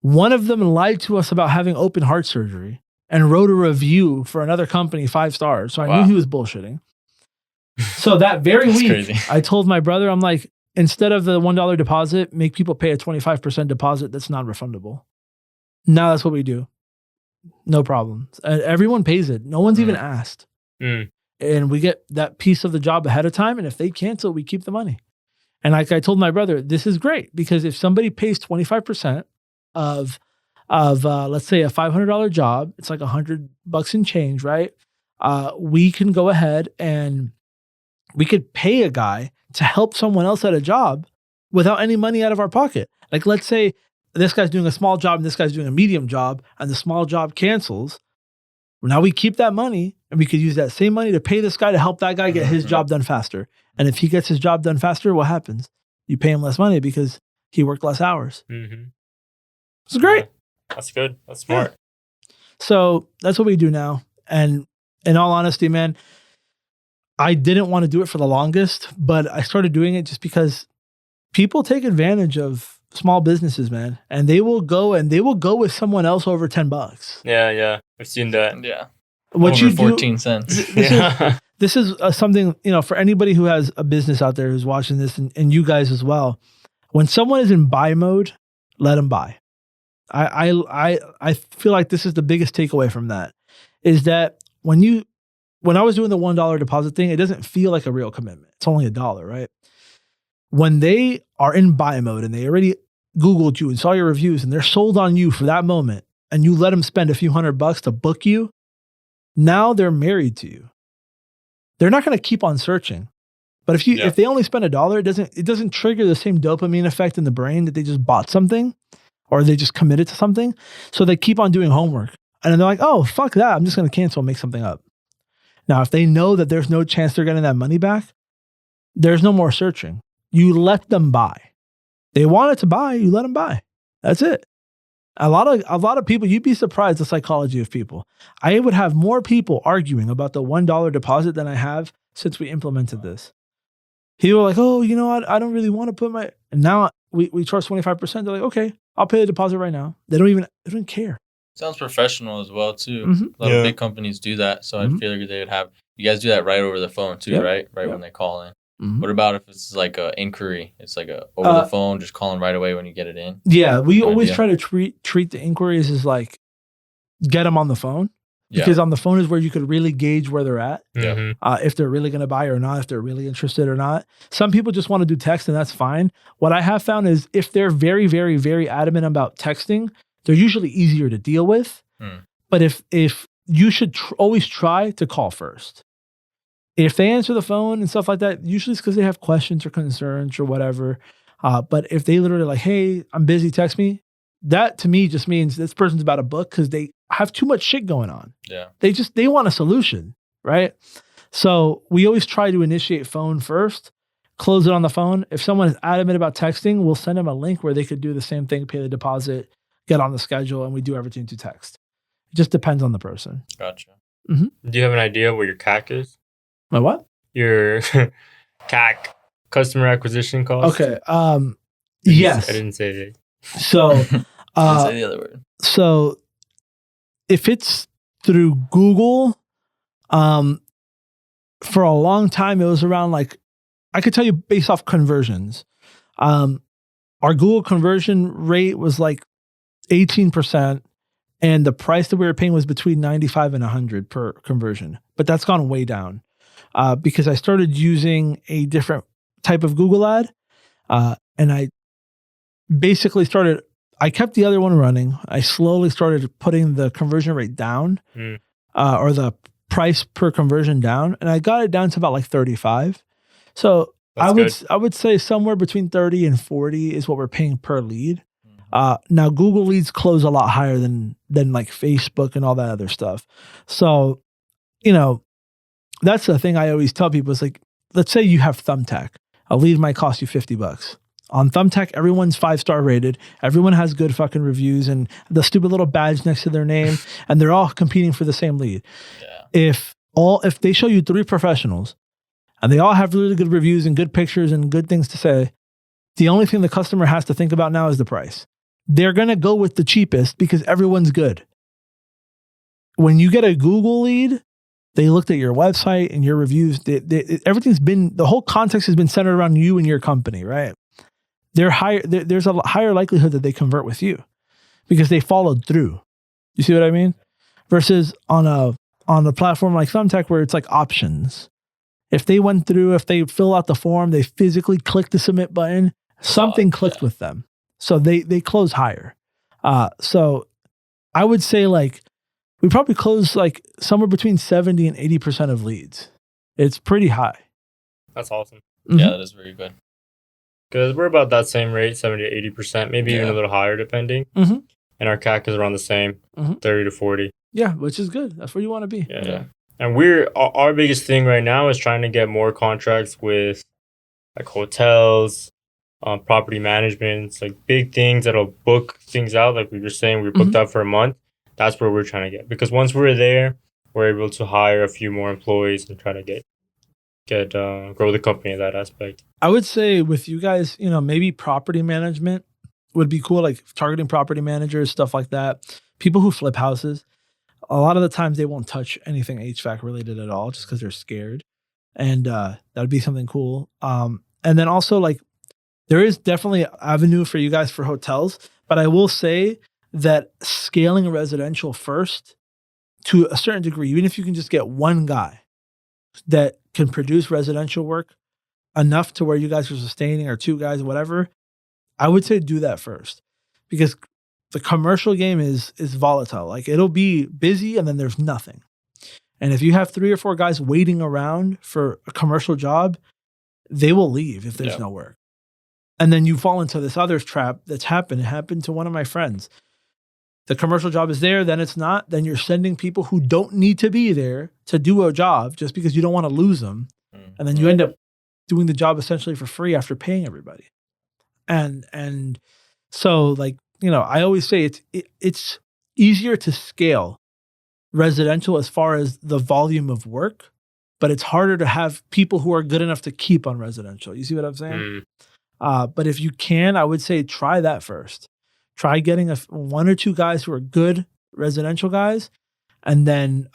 One of them lied to us about having open heart surgery and wrote a review for another company 5 stars. So I knew he was bullshitting. So that very week, crazy. I told my brother, I'm like, instead of the $1 deposit, make people pay a 25% deposit that's non-refundable. Now that's what we do. No problem. Everyone pays it. No one's even asked. And we get that piece of the job ahead of time. And if they cancel, we keep the money. And like I told my brother, this is great because if somebody pays 25% of let's say a $500 job, it's like $100 and change, right? We can go ahead and we could pay a guy to help someone else at a job without any money out of our pocket. Like, let's say this guy's doing a small job and this guy's doing a medium job and the small job cancels. Now we keep that money and we could use that same money to pay this guy to help that guy get his job done faster. And if he gets his job done faster, what happens? You pay him less money because he worked less hours. It's great. Yeah, that's good. That's smart. Yeah. So that's what we do now. And in all honesty, man, I didn't want to do it for the longest, but I started doing it just because people take advantage of small businesses, man. And they will go with someone else over $10. Yeah. I've seen that. Yeah. What over you 14 cents. This is something, for anybody who has a business out there who's watching this and you guys as well. When someone is in buy mode, let them buy. I feel like this is the biggest takeaway from that is that when I was doing the $1 deposit thing, it doesn't feel like a real commitment. It's only $1, right? When they are in buy mode and they already Googled you and saw your reviews and they're sold on you for that moment and you let them spend a few $100 to book you, now they're married to you. They're not going to keep on searching. But if they only spend $1, it doesn't trigger the same dopamine effect in the brain that they just bought something or they just committed to something. So they keep on doing homework. And then they're like, oh, fuck that. I'm just going to cancel and make something up. Now, if they know that there's no chance they're getting that money back, there's no more searching. You let them buy. They wanted to buy, you let them buy. That's it. A lot of people, you'd be surprised the psychology of people. I would have more people arguing about the $1 deposit than I have since we implemented this. People are like, oh, you know what? I don't really want to put my... And now we charge 25%. They're like, okay, I'll pay the deposit right now. They don't care. Sounds professional as well, too. A lot of big companies do that. So I feel like they would have... You guys do that right over the phone, too, right? Right when they call in. What about if it's like an inquiry? It's like over the phone, just calling right away when you get it in. Yeah, we always try to treat the inquiries as like get them on the phone because on the phone is where you could really gauge where they're at. If they're really going to buy or not, if they're really interested or not. Some people just want to do text and that's fine. What I have found is if they're very, very, very adamant about texting, they're usually easier to deal with. But if you should always try to call first. If they answer the phone and stuff like that, usually it's because they have questions or concerns or whatever. But if they literally like, hey, I'm busy, text me, that to me just means this person's about a book because they have too much shit going on. Yeah. They want a solution, right? So we always try to initiate phone first, close it on the phone. If someone is adamant about texting, we'll send them a link where they could do the same thing, pay the deposit, get on the schedule, and we do everything to text. It just depends on the person. Gotcha. Do you have an idea what your CAC is? My what? Your CAC, customer acquisition cost. Okay. Yes. I didn't say it. So, Didn't say the other word. So, if it's through Google, for a long time it was around like I could tell you based off conversions. Our Google conversion rate was like 18%. And the price that we were paying was between 95 and 100 per conversion. But that's gone way down. Because I started using a different type of Google ad. And I basically I kept the other one running. I slowly started putting the conversion rate down, or the price per conversion down, and I got it down to about like 35. So I would say somewhere between 30 and 40 is what we're paying per lead. Now Google leads close a lot higher than like Facebook and all that other stuff. So, that's the thing I always tell people is like, let's say you have Thumbtack. A lead might cost you $50. On Thumbtack, everyone's 5-star rated. Everyone has good fucking reviews and the stupid little badge next to their name, and they're all competing for the same lead. Yeah. If they show you 3 professionals and they all have really good reviews and good pictures and good things to say, the only thing the customer has to think about now is the price. They're going to go with the cheapest because everyone's good. When you get a Google lead, they looked at your website and your reviews. The whole context has been centered around you and your company, right? There's a higher likelihood that they convert with you because they followed through. You see what I mean? Versus on a platform like Thumbtack where it's like options. If they went through, if they fill out the form, they physically click the submit button, something clicked with them. So they close higher. So I would say like we probably close like somewhere between 70 and 80% of leads. It's pretty high. That's awesome. Mm-hmm. Yeah, that is very good. Because we're about that same rate, 70 to 80%, maybe even a little higher depending. Mm-hmm. And our CAC is around the same, 30 to 40. Yeah, which is good. That's where you want to be. Yeah. And our biggest thing right now is trying to get more contracts with like hotels, property management. It's like big things that'll book things out. Like we were saying, we booked out for a month. That's where we're trying to get. Because once we're there, we're able to hire a few more employees and try to grow the company in that aspect. I would say with you guys, maybe property management would be cool, like targeting property managers, stuff like that. People who flip houses, a lot of the times they won't touch anything HVAC related at all just because they're scared. And that would be something cool. And then also like there is definitely an avenue for you guys for hotels, but I will say that scaling residential first to a certain degree, even if you can just get one guy that can produce residential work enough to where you guys are sustaining, or 2 guys, whatever, I would say do that first because the commercial game is volatile. Like it'll be busy and then there's nothing. And if you have 3 or 4 guys waiting around for a commercial job, they will leave if there's no work. And then you fall into this other trap that's happened. It happened to one of my friends. The commercial job is there, then it's not. Then you're sending people who don't need to be there to do a job just because you don't want to lose them. And then you end up doing the job essentially for free after paying everybody. And so like, I always say it's easier to scale residential as far as the volume of work, but it's harder to have people who are good enough to keep on residential. You see what I'm saying? But if you can, I would say try that first. Try getting 1 or 2 guys who are good residential guys, and then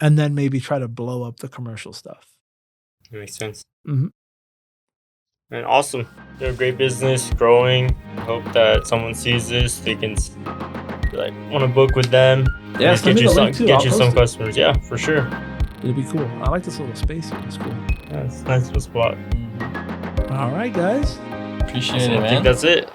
maybe try to blow up the commercial stuff. That makes sense. Mm-hmm. And awesome. They're a great business, growing. I hope that someone sees this. They can want to book with them. Yeah, get you some customers. Yeah, for sure. It'd be cool. I like this little space here. It's cool. Yeah, it's a nice little spot. All right, guys. Appreciate it, man. I think that's it.